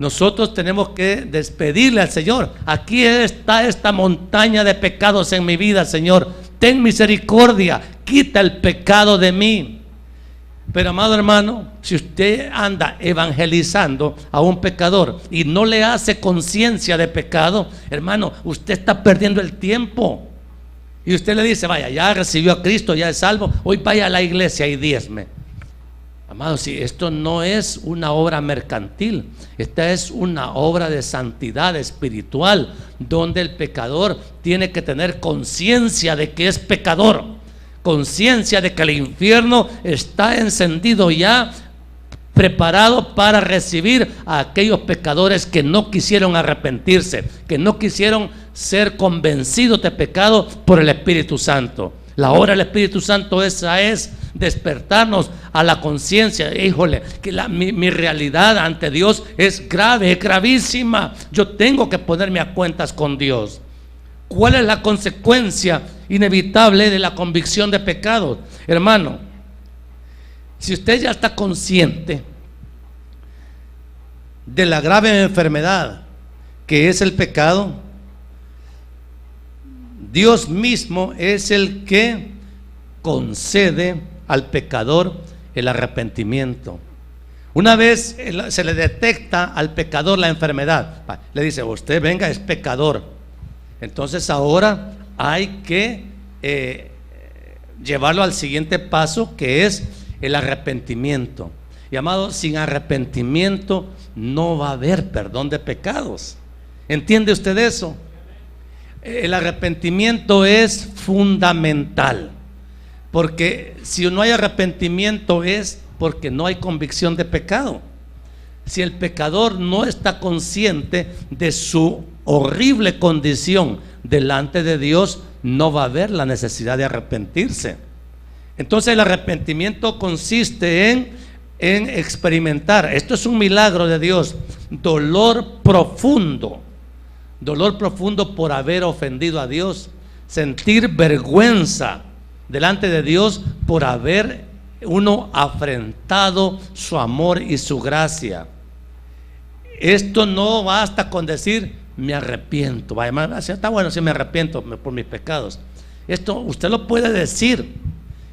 Nosotros tenemos que despedirle al Señor: aquí está esta montaña de pecados en mi vida, Señor, ten misericordia, quita el pecado de mí. Pero, amado hermano, si usted anda evangelizando a un pecador y no le hace conciencia de pecado, hermano, usted está perdiendo el tiempo. Y usted le dice: vaya, ya recibió a Cristo, ya es salvo, hoy vaya a la iglesia y diezme. Amado, si esto no es una obra mercantil, esta es una obra de santidad espiritual, donde el pecador tiene que tener conciencia de que es pecador, conciencia de que el infierno está encendido ya, preparado para recibir a aquellos pecadores que no quisieron arrepentirse, que no quisieron ser convencidos de pecado por el Espíritu Santo. La obra del Espíritu Santo esa es despertarnos a la conciencia. Híjole, que mi realidad ante Dios es grave, es gravísima. Yo tengo que ponerme a cuentas con Dios. ¿Cuál es la consecuencia inevitable de la convicción de pecado? Hermano, si usted ya está consciente de la grave enfermedad que es el pecado, Dios mismo es el que concede al pecador el arrepentimiento. Una vez se le detecta al pecador la enfermedad, le dice: usted venga, es pecador. Entonces ahora hay que llevarlo al siguiente paso, que es el arrepentimiento. Y, amado, sin arrepentimiento no va a haber perdón de pecados. ¿Entiende usted eso? El arrepentimiento es fundamental, porque si no hay arrepentimiento es porque no hay convicción de pecado. Si el pecador no está consciente de su horrible condición delante de Dios, no va a haber la necesidad de arrepentirse. Entonces el arrepentimiento consiste en experimentar, esto es un milagro de Dios, dolor profundo por haber ofendido a Dios, sentir vergüenza delante de Dios por haber uno afrentado su amor y su gracia. Esto no basta con decir: me arrepiento. Además, está bueno si me arrepiento por mis pecados. Esto usted lo puede decir.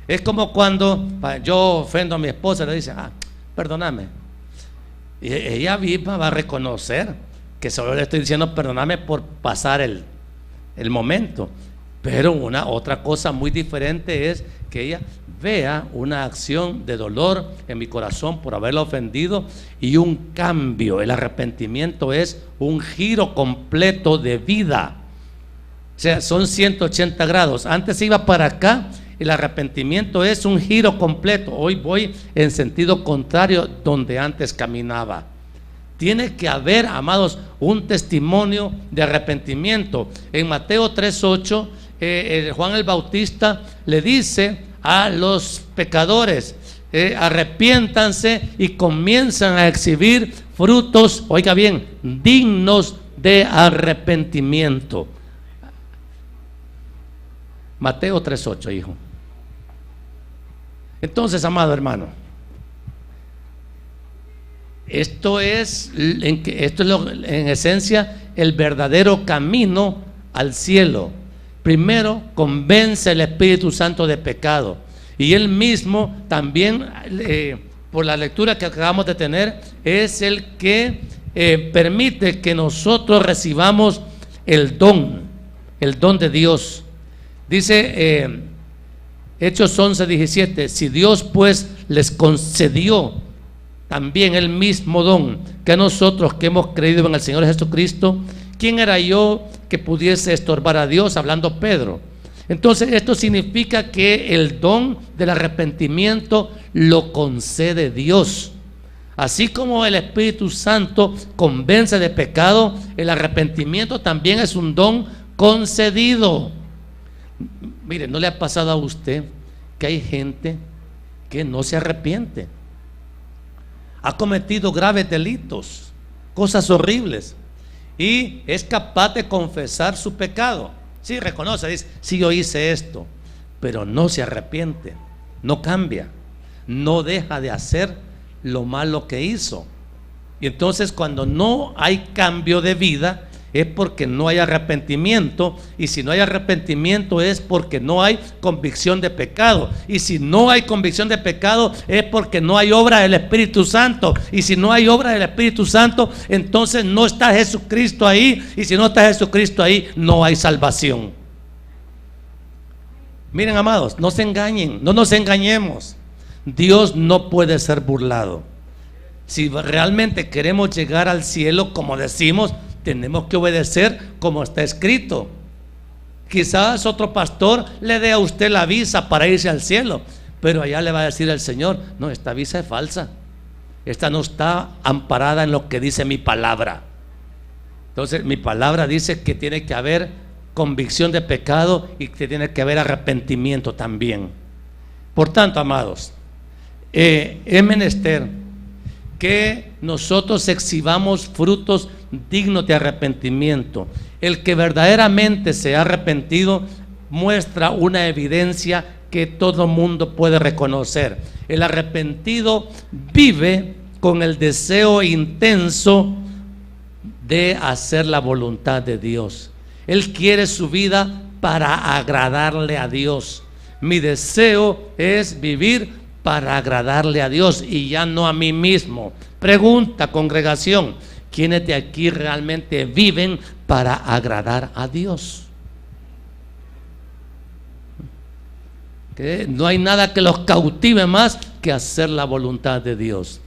Es como cuando yo ofendo a mi esposa, le dice: perdóname. Y ella misma va a reconocer que solo le estoy diciendo perdóname por pasar el momento. Pero otra cosa muy diferente es que ella vea una acción de dolor en mi corazón por haberla ofendido y un cambio. El arrepentimiento es un giro completo de vida. O sea, son 180 grados. Antes iba para acá. El arrepentimiento es un giro completo. Hoy voy en sentido contrario donde antes caminaba. Tiene que haber, amados, un testimonio de arrepentimiento. En Mateo 3:8, Juan el Bautista le dice a los pecadores: arrepiéntanse, y comienzan a exhibir frutos, oiga bien, dignos de arrepentimiento. Mateo 3:8, hijo. Entonces, amado hermano, esto es en esencia el verdadero camino al cielo. Primero convence el Espíritu Santo de pecado, y Él mismo también, por la lectura que acabamos de tener, es el que permite que nosotros recibamos el don de Dios. Dice Hechos 11:17: si Dios pues les concedió también el mismo don que a nosotros que hemos creído en el Señor Jesucristo, ¿quién era yo que pudiese estorbar a Dios? Hablando Pedro. Entonces esto significa que el don del arrepentimiento lo concede Dios. Así como el Espíritu Santo convence de pecado, el arrepentimiento también es un don concedido. Mire, ¿no le ha pasado a usted que hay gente que no se arrepiente? Ha cometido graves delitos, cosas horribles, y es capaz de confesar su pecado. Sí, reconoce, dice, sí, yo hice esto, pero no se arrepiente, no cambia, no deja de hacer lo malo que hizo. Y entonces, cuando no hay cambio de vida, es porque no hay arrepentimiento, y si no hay arrepentimiento es porque no hay convicción de pecado, y si no hay convicción de pecado es porque no hay obra del Espíritu Santo, y si no hay obra del Espíritu Santo, entonces no está Jesucristo ahí, y si no está Jesucristo ahí, no hay salvación. Miren, amados, no se engañen, no nos engañemos. Dios no puede ser burlado. Si realmente queremos llegar al cielo, como decimos, tenemos que obedecer como está escrito. Quizás otro pastor le dé a usted la visa para irse al cielo, pero allá le va a decir el Señor: no, esta visa es falsa, esta no está amparada en lo que dice mi palabra. Entonces mi palabra dice que tiene que haber convicción de pecado y que tiene que haber arrepentimiento también. Por tanto, amados, es menester que nosotros exhibamos frutos dignos de arrepentimiento. El que verdaderamente se ha arrepentido muestra una evidencia que todo mundo puede reconocer. El arrepentido vive con el deseo intenso de hacer la voluntad de Dios. Él quiere su vida para agradarle a Dios. Mi deseo es vivir para agradarle a Dios y ya no a mí mismo. Pregunta, congregación: ¿quiénes de aquí realmente viven para agradar a Dios? ¿Qué? No hay nada que los cautive más que hacer la voluntad de Dios.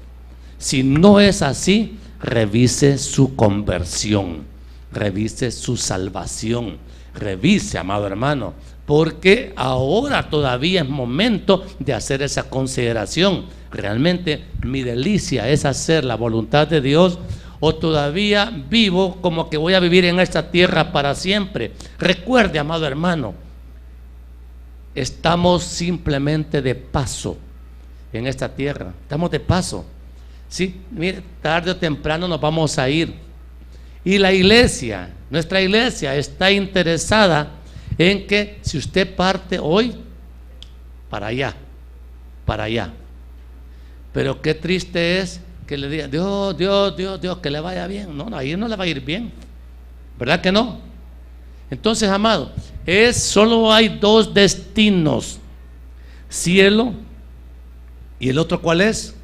Si no es así, revise su conversión, revise su salvación, revise, amado hermano, porque ahora todavía es momento de hacer esa consideración. ¿Realmente mi delicia es hacer la voluntad de Dios, o todavía vivo como que voy a vivir en esta tierra para siempre? Recuerde, amado hermano, estamos simplemente de paso en esta tierra, estamos de paso. Sí, mire, tarde o temprano nos vamos a ir, y la iglesia, nuestra iglesia, está interesada en que si usted parte hoy, para allá, pero qué triste es que le diga: Dios, que le vaya bien. No, ahí no le va a ir bien, ¿verdad que no? Entonces, amado, solo hay dos destinos: cielo, y el otro, ¿cuál es?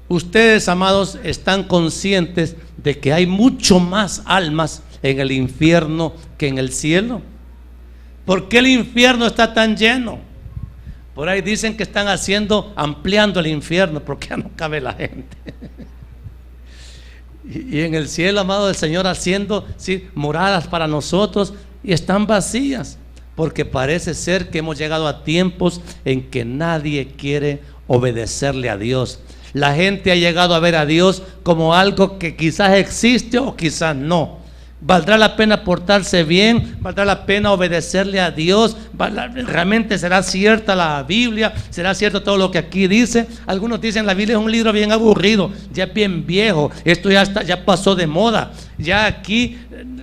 Ustedes, amados, están conscientes de que hay mucho más almas en el infierno que en el cielo. ¿Por qué el infierno está tan lleno? Por ahí dicen que están ampliando el infierno porque ya no cabe la gente. Y en el cielo, amado, el Señor haciendo moradas para nosotros, y están vacías, porque parece ser que hemos llegado a tiempos en que nadie quiere obedecerle a Dios. La gente ha llegado a ver a Dios como algo que quizás existe o quizás no. ¿Valdrá la pena portarse bien? ¿Valdrá la pena obedecerle a Dios? ¿Realmente será cierta la Biblia? ¿Será cierto todo lo que aquí dice? Algunos dicen la Biblia es un libro bien aburrido, ya es bien viejo, esto ya pasó de moda, ya aquí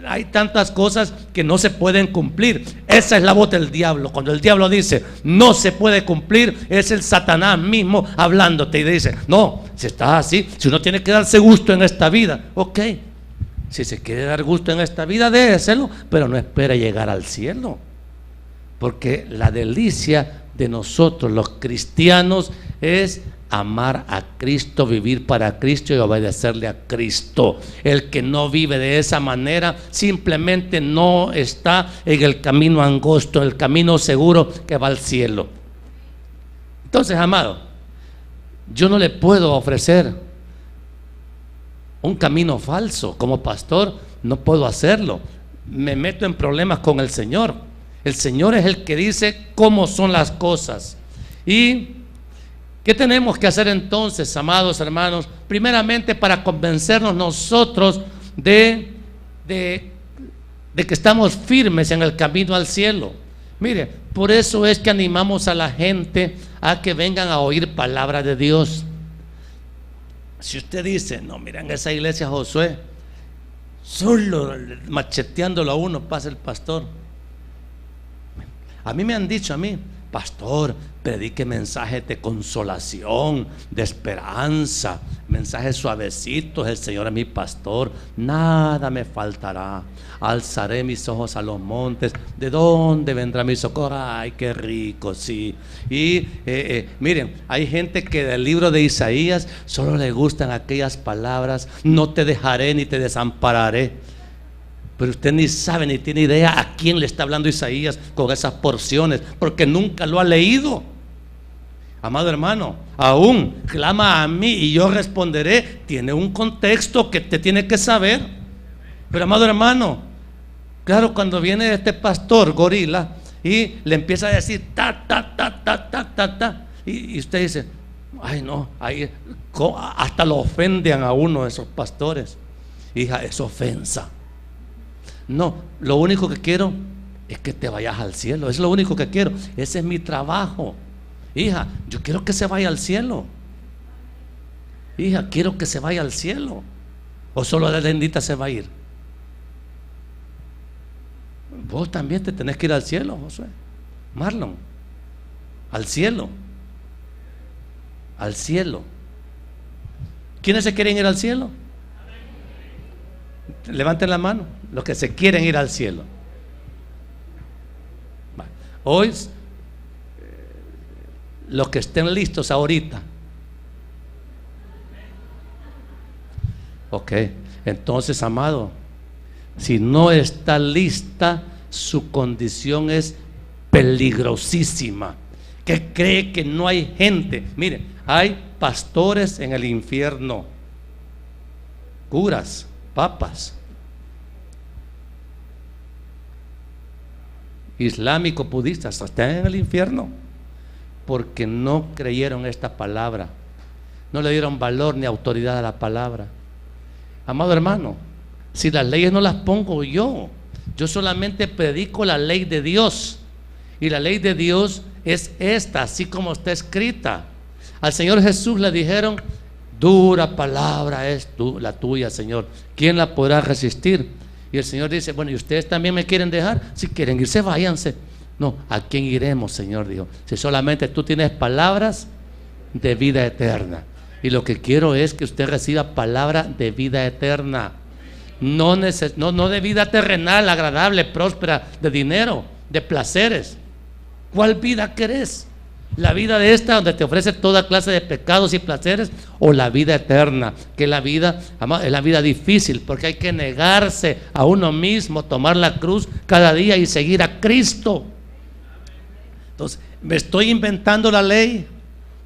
hay tantas cosas que no se pueden cumplir. Esa es la voz del diablo. Cuando el diablo dice no se puede cumplir, es el Satanás mismo hablándote y dice: no, si estás así, si uno tiene que darse gusto en esta vida, ok, si se quiere dar gusto en esta vida, déselo, pero no espere llegar al cielo, porque la delicia de nosotros los cristianos es amar a Cristo, vivir para Cristo y obedecerle a Cristo. El que no vive de esa manera simplemente no está en el camino angosto, el camino seguro que va al cielo. Entonces, amado, yo no le puedo ofrecer un camino falso. Como pastor no puedo hacerlo, me meto en problemas con el Señor. El Señor es el que dice cómo son las cosas. ¿Y qué tenemos que hacer entonces, amados hermanos? Primeramente, para convencernos nosotros de que estamos firmes en el camino al cielo. Mire, por eso es que animamos a la gente a que vengan a oír palabra de Dios. Si usted dice: no, miren, esa iglesia Josué, solo macheteándolo a uno pasa el pastor. A mí me han dicho pastor, predique mensajes de consolación, de esperanza, mensajes suavecitos. El Señor es mi pastor, nada me faltará. Alzaré mis ojos a los montes, ¿de dónde vendrá mi socorro? Ay, qué rico, sí. Y miren, hay gente que del libro de Isaías solo le gustan aquellas palabras: no te dejaré ni te desampararé. Pero usted ni sabe ni tiene idea a quién le está hablando Isaías con esas porciones, porque nunca lo ha leído. Amado hermano, aún clama a mí y yo responderé, tiene un contexto que te tiene que saber. Pero amado hermano, claro, cuando viene este pastor gorila y le empieza a decir ta, ta, ta, ta, ta, ta, ta, y usted dice: ay no, hasta lo ofenden a uno esos pastores. Hija, es ofensa. No, lo único que quiero es que te vayas al cielo. Es lo único que quiero. Ese es mi trabajo. Hija, yo quiero que se vaya al cielo. Hija, quiero que se vaya al cielo. ¿O solo la bendita se va a ir? Vos también te tenés que ir al cielo, Josué. Marlon, al cielo. Al cielo. ¿Quiénes se quieren ir al cielo? Levanten la mano los que se quieren ir al cielo. Hoy, los que estén listos ahorita. Ok, entonces, amado, si no está lista, su condición es peligrosísima. Que cree que no hay gente. Mire, hay pastores en el infierno, curas, papas, islámicos, budistas, están en el infierno porque no creyeron esta palabra, no le dieron valor ni autoridad a la palabra. Amado hermano, si las leyes no las pongo yo solamente predico la ley de Dios, y la ley de Dios es esta, así como está escrita. Al Señor Jesús le dijeron: dura palabra es la tuya, Señor, ¿quién la podrá resistir? Y el Señor dice: bueno, ¿y ustedes también me quieren dejar? Si quieren irse, váyanse. No, ¿a quién iremos, Señor? Dijo: si solamente tú tienes palabras de vida eterna. Y lo que quiero es que usted reciba palabra de vida eterna, no de vida terrenal, agradable, próspera, de dinero, de placeres. ¿Cuál vida querés? ¿La vida de esta donde te ofrece toda clase de pecados y placeres, o la vida eterna, que es la vida difícil, porque hay que negarse a uno mismo, tomar la cruz cada día y seguir a Cristo? Entonces, ¿me estoy inventando la ley?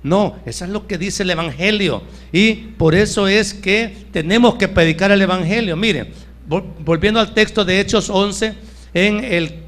No, eso es lo que dice el Evangelio, y por eso es que tenemos que predicar el Evangelio. Miren, volviendo al texto de Hechos 11, en el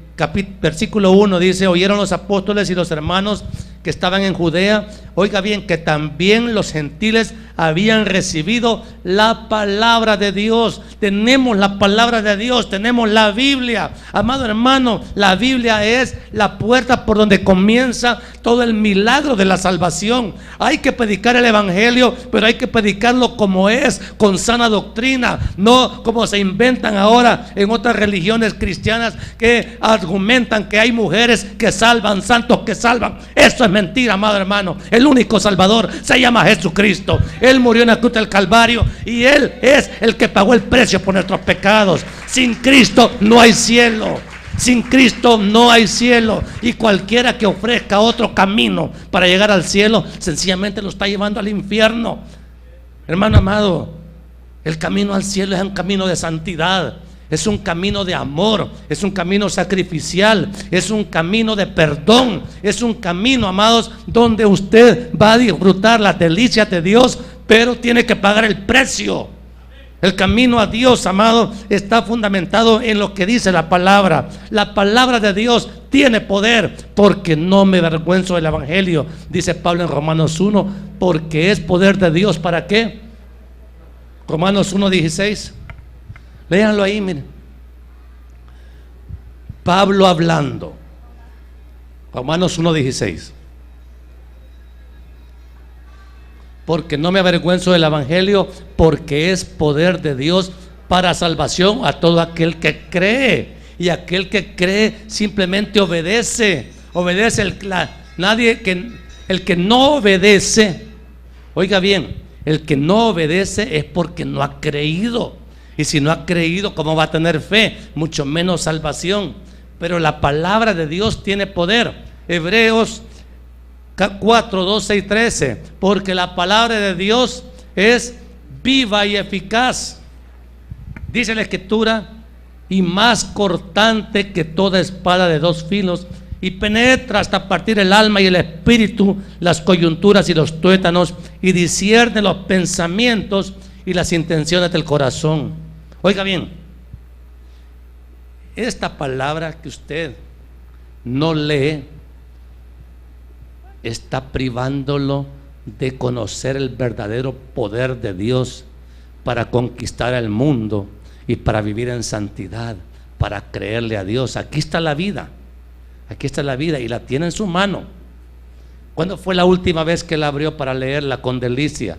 versículo 1 dice: oyeron los apóstoles y los hermanos que estaban en Judea, oiga bien, que también los gentiles habían recibido la palabra de Dios. Tenemos la palabra de Dios, tenemos la Biblia. Amado hermano, la Biblia es la puerta por donde comienza todo el milagro de la salvación. Hay que predicar el evangelio, pero hay que predicarlo como es, con sana doctrina, no como se inventan ahora en otras religiones cristianas que argumentan que hay mujeres que salvan, santos que salvan. Eso es mentira, amado hermano. El único salvador se llama Jesucristo. Él murió en la cruz del Calvario y Él es el que pagó el precio por nuestros pecados. Sin Cristo no hay cielo. Sin Cristo no hay cielo. Y cualquiera que ofrezca otro camino para llegar al cielo, sencillamente lo está llevando al infierno. Hermano amado, el camino al cielo es un camino de santidad, es un camino de amor, es un camino sacrificial, es un camino de perdón, es un camino, amados, donde usted va a disfrutar las delicias de Dios, pero tiene que pagar el precio. El camino a Dios, amado, está fundamentado en lo que dice la palabra. La palabra de Dios tiene poder, porque no me avergüenzo del evangelio, dice Pablo en Romanos 1, porque es poder de Dios. ¿Para qué? Romanos 1:16. Léanlo ahí, miren. Pablo hablando. Romanos 1:16. Porque no me avergüenzo del evangelio, porque es poder de Dios para salvación a todo aquel que cree. Y aquel que cree simplemente obedece. Obedece. El que no obedece, oiga bien, el que no obedece es porque no ha creído. Y si no ha creído, ¿cómo va a tener fe? Mucho menos salvación. Pero la palabra de Dios tiene poder. Hebreos 4, 12 y 13. Porque la palabra de Dios es viva y eficaz, dice la Escritura, y más cortante que toda espada de dos filos, y penetra hasta partir el alma y el espíritu, las coyunturas y los tuétanos, y discierne los pensamientos y las intenciones del corazón. Oiga bien, esta palabra que usted no lee está privándolo de conocer el verdadero poder de Dios para conquistar el mundo y para vivir en santidad, para creerle a Dios. Aquí está la vida, aquí está la vida y la tiene en su mano. ¿Cuándo fue la última vez que la abrió para leerla con delicia?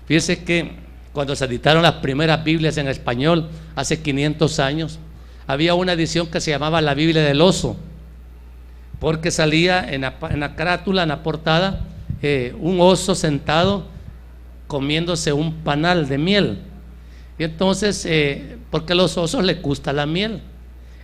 Fíjese que cuando se editaron las primeras Biblias en español hace 500 años, había una edición que se llamaba la Biblia del Oso, porque salía en la carátula, en la portada, un oso sentado comiéndose un panal de miel. Y entonces, porque a los osos les gusta la miel,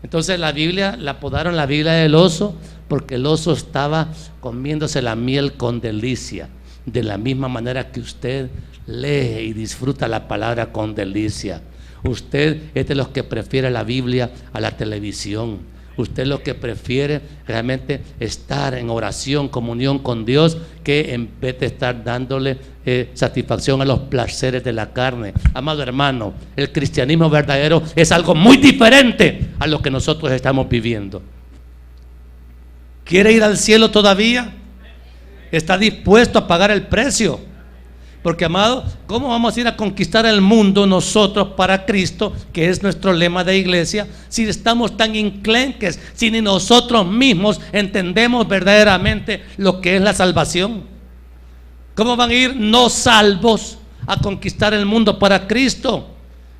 entonces la Biblia la apodaron la Biblia del Oso, porque el oso estaba comiéndose la miel con delicia, de la misma manera que usted lee y disfruta la palabra con delicia. Usted es de los que prefiere la Biblia a la televisión. Usted es lo que prefiere realmente estar en oración, comunión con Dios, que en vez de estar dándole satisfacción a los placeres de la carne. Amado hermano, el cristianismo verdadero es algo muy diferente a lo que nosotros estamos viviendo. ¿Quiere ir al cielo todavía? ¿Está dispuesto a pagar el precio? Porque, amado, ¿cómo vamos a ir a conquistar el mundo nosotros para Cristo, que es nuestro lema de iglesia, si estamos tan enclenques, si ni nosotros mismos entendemos verdaderamente lo que es la salvación? ¿Cómo van a ir no salvos a conquistar el mundo para Cristo?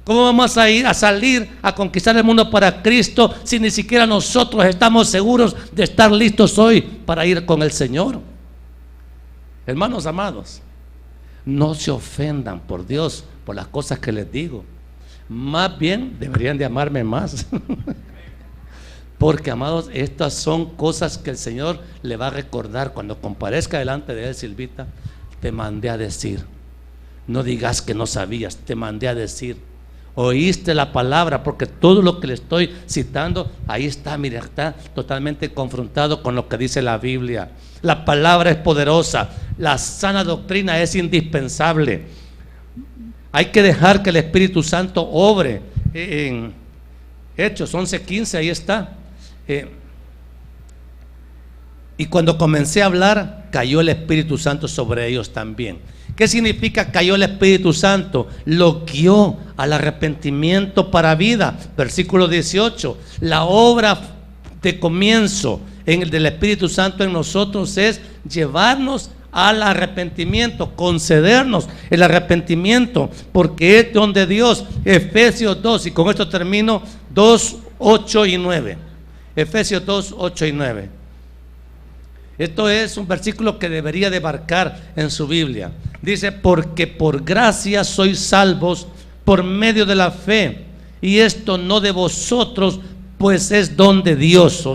¿Cómo vamos a ir a salir a conquistar el mundo para Cristo si ni siquiera nosotros estamos seguros de estar listos hoy para ir con el Señor? Hermanos amados, no se ofendan, por Dios, por las cosas que les digo. Más bien deberían de amarme más. Porque, amados, estas son cosas que el Señor le va a recordar cuando comparezca delante de él. Silvita, te mandé a decir. No digas que no sabías, te mandé a decir. Oíste la palabra, porque todo lo que le estoy citando, ahí está, mira, está totalmente confrontado con lo que dice la Biblia. La palabra es poderosa, la sana doctrina es indispensable. Hay que dejar que el Espíritu Santo obre. En Hechos 11:15, ahí está. Y cuando comencé a hablar, cayó el Espíritu Santo sobre ellos también. ¿Qué significa cayó el Espíritu Santo? Lo guió al arrepentimiento para vida. Versículo 18. La obra de comienzo en el del Espíritu Santo en nosotros es llevarnos al arrepentimiento, concedernos el arrepentimiento, porque es donde Dios. Efesios 2, y con esto termino, 2, 8 y 9. Efesios 2, 8 y 9. Esto es un versículo que debería de marcar en su Biblia. Dice: porque por gracia sois salvos por medio de la fe, y esto no de vosotros, pues es don de Dios.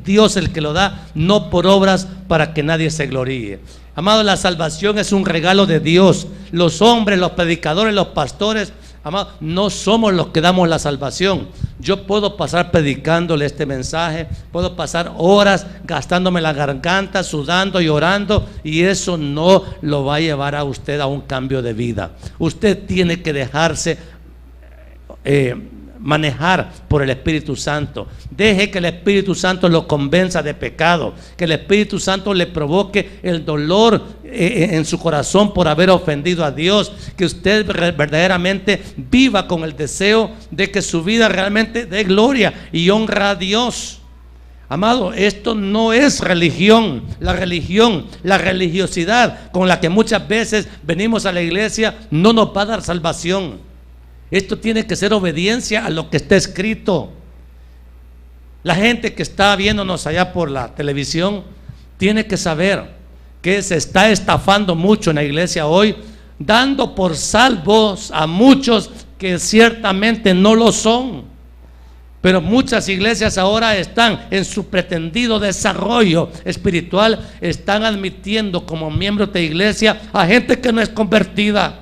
Dios el que lo da, no por obras, para que nadie se gloríe. Amado, la salvación es un regalo de Dios. Los hombres, los predicadores, los pastores, amado, no somos los que damos la salvación. Yo puedo pasar predicándole este mensaje, puedo pasar horas gastándome la garganta, sudando y orando, y eso no lo va a llevar a usted a un cambio de vida. Usted tiene que dejarse manejar por el Espíritu Santo. Deje que el Espíritu Santo lo convenza de pecado, que el Espíritu Santo le provoque el dolor en su corazón por haber ofendido a Dios, que usted verdaderamente viva con el deseo de que su vida realmente dé gloria y honra a Dios. Amado, esto no es religión. La religiosidad con la que muchas veces venimos a la iglesia no nos va a dar salvación. Esto tiene que ser obediencia a lo que está escrito. La gente que está viéndonos allá por la televisión tiene que saber que se está estafando mucho en la iglesia hoy, dando por salvos a muchos que ciertamente no lo son. Pero muchas iglesias ahora están en su pretendido desarrollo espiritual, están admitiendo como miembros de iglesia a gente que no es convertida.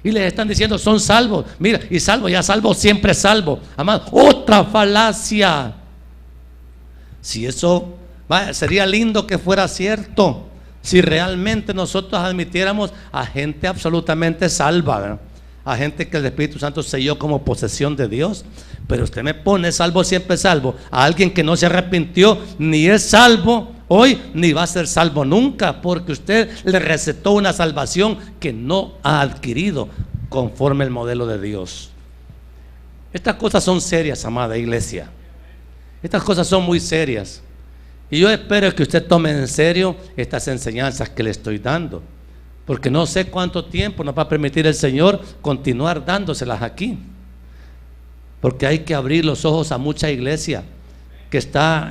Y les están diciendo: son salvos. Mira, y salvo, ya salvo, siempre salvo. Amado, otra falacia. Si eso sería lindo que fuera cierto, si realmente nosotros admitiéramos a gente absolutamente salva, ¿verdad? A gente que el Espíritu Santo selló como posesión de Dios. Pero usted me pone salvo, siempre salvo, a alguien que no se arrepintió, ni es salvo hoy, ni va a ser salvo nunca, porque usted le recetó una salvación que no ha adquirido conforme el modelo de Dios. Estas cosas son serias, amada iglesia. Estas cosas son muy serias, y yo espero que usted tome en serio estas enseñanzas que le estoy dando, porque no sé cuánto tiempo nos va a permitir el Señor continuar dándoselas aquí, porque hay que abrir los ojos a mucha iglesia que está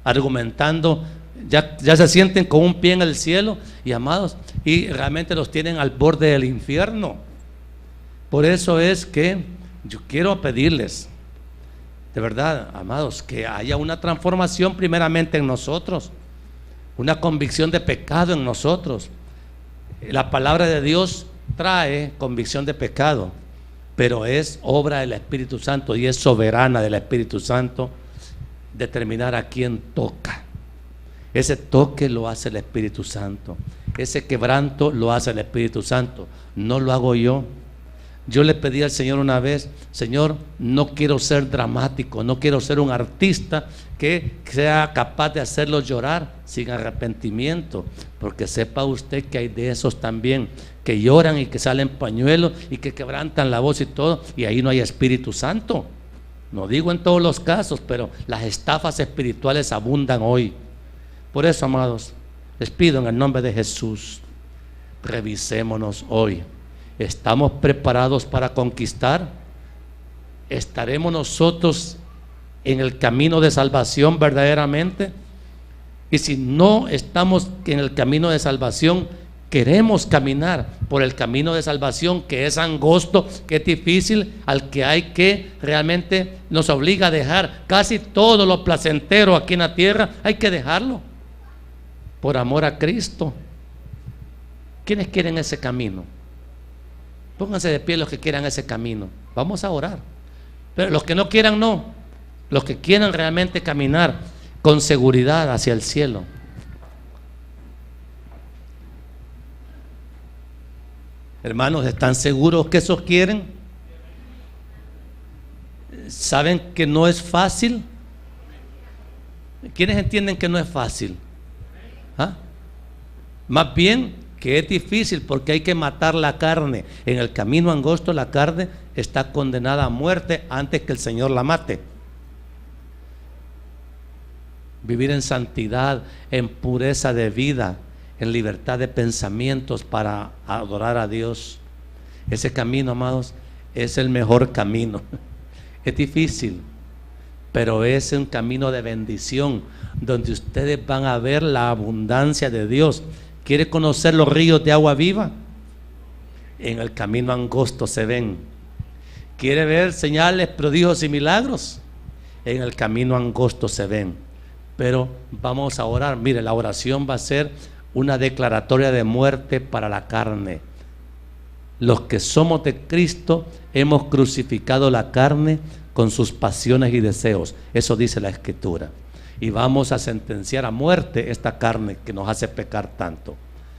argumentando, ya se sienten con un pie en el cielo, y amados, y realmente los tienen al borde del infierno. Por eso es que yo quiero pedirles, de verdad, amados, que haya una transformación primeramente en nosotros, una convicción de pecado en nosotros. La palabra de Dios trae convicción de pecado, pero es obra del Espíritu Santo, y es soberana del Espíritu Santo determinar a quién toca. Ese toque lo hace el Espíritu Santo, ese quebranto lo hace el Espíritu Santo, no lo hago yo. Yo le pedí al Señor una vez: Señor, no quiero ser dramático, no quiero ser un artista que sea capaz de hacerlos llorar sin arrepentimiento, porque sepa usted que hay de esos también, que lloran y que salen pañuelos y que quebrantan la voz y todo, y ahí no hay Espíritu Santo. No digo en todos los casos, pero las estafas espirituales abundan hoy. Por eso, amados, les pido en el nombre de Jesús, revisémonos hoy. ¿Estamos preparados para conquistar? ¿Estaremos nosotros en el camino de salvación verdaderamente? Y si no estamos en el camino de salvación, queremos caminar por el camino de salvación, que es angosto, que es difícil, al que hay que realmente nos obliga a dejar casi todo lo placentero aquí en la tierra, hay que dejarlo por amor a Cristo. ¿Quiénes quieren ese camino? Pónganse de pie los que quieran ese camino. Vamos a orar. Pero los que no quieran, no. Los que quieran realmente caminar con seguridad hacia el cielo. Hermanos, ¿están seguros que eso quieren? ¿Saben que no es fácil? ¿Quiénes entienden que no es fácil? ¿Ah? Más bien que es difícil porque hay que matar la carne. En el camino angosto la carne está condenada a muerte antes que el Señor la mate. Vivir en santidad, en pureza de vida, en libertad de pensamientos para adorar a Dios. Ese camino, amados, es el mejor camino. Es difícil, pero es un camino de bendición donde ustedes van a ver la abundancia de Dios. ¿Quiere conocer los ríos de agua viva? En el camino angosto se ven. ¿Quiere ver señales, prodigios y milagros? En el camino angosto se ven. Pero vamos a orar. Mire, la oración va a ser una declaratoria de muerte para la carne. Los que somos de Cristo hemos crucificado la carne con sus pasiones y deseos. Eso dice la Escritura. Y vamos a sentenciar a muerte esta carne que nos hace pecar tanto.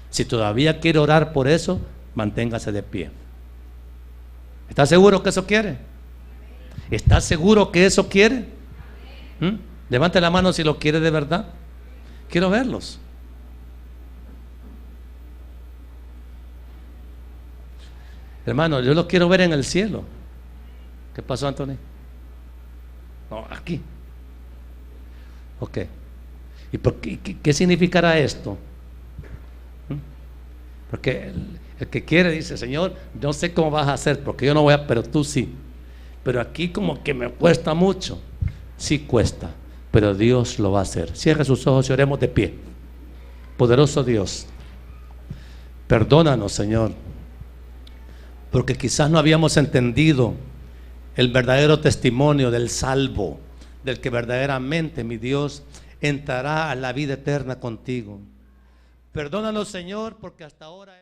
Si todavía quiere orar por eso, manténgase de pie. ¿Está seguro que eso quiere? ¿Está seguro que eso quiere? Levante la mano si lo quiere de verdad. Quiero verlos. Hermano, yo lo quiero ver en el cielo. ¿Qué pasó, Anthony? No, aquí. Ok. ¿Y por qué significará esto? Porque el que quiere dice: Señor, no sé cómo vas a hacer, porque yo no voy a, pero tú sí. Pero aquí como que me cuesta mucho. Sí cuesta, pero Dios lo va a hacer. Cierre sus ojos y oremos de pie. Poderoso Dios, perdónanos, Señor, porque quizás no habíamos entendido el verdadero testimonio del salvo, del que verdaderamente, mi Dios, entrará a la vida eterna contigo. Perdónanos, Señor, porque hasta ahora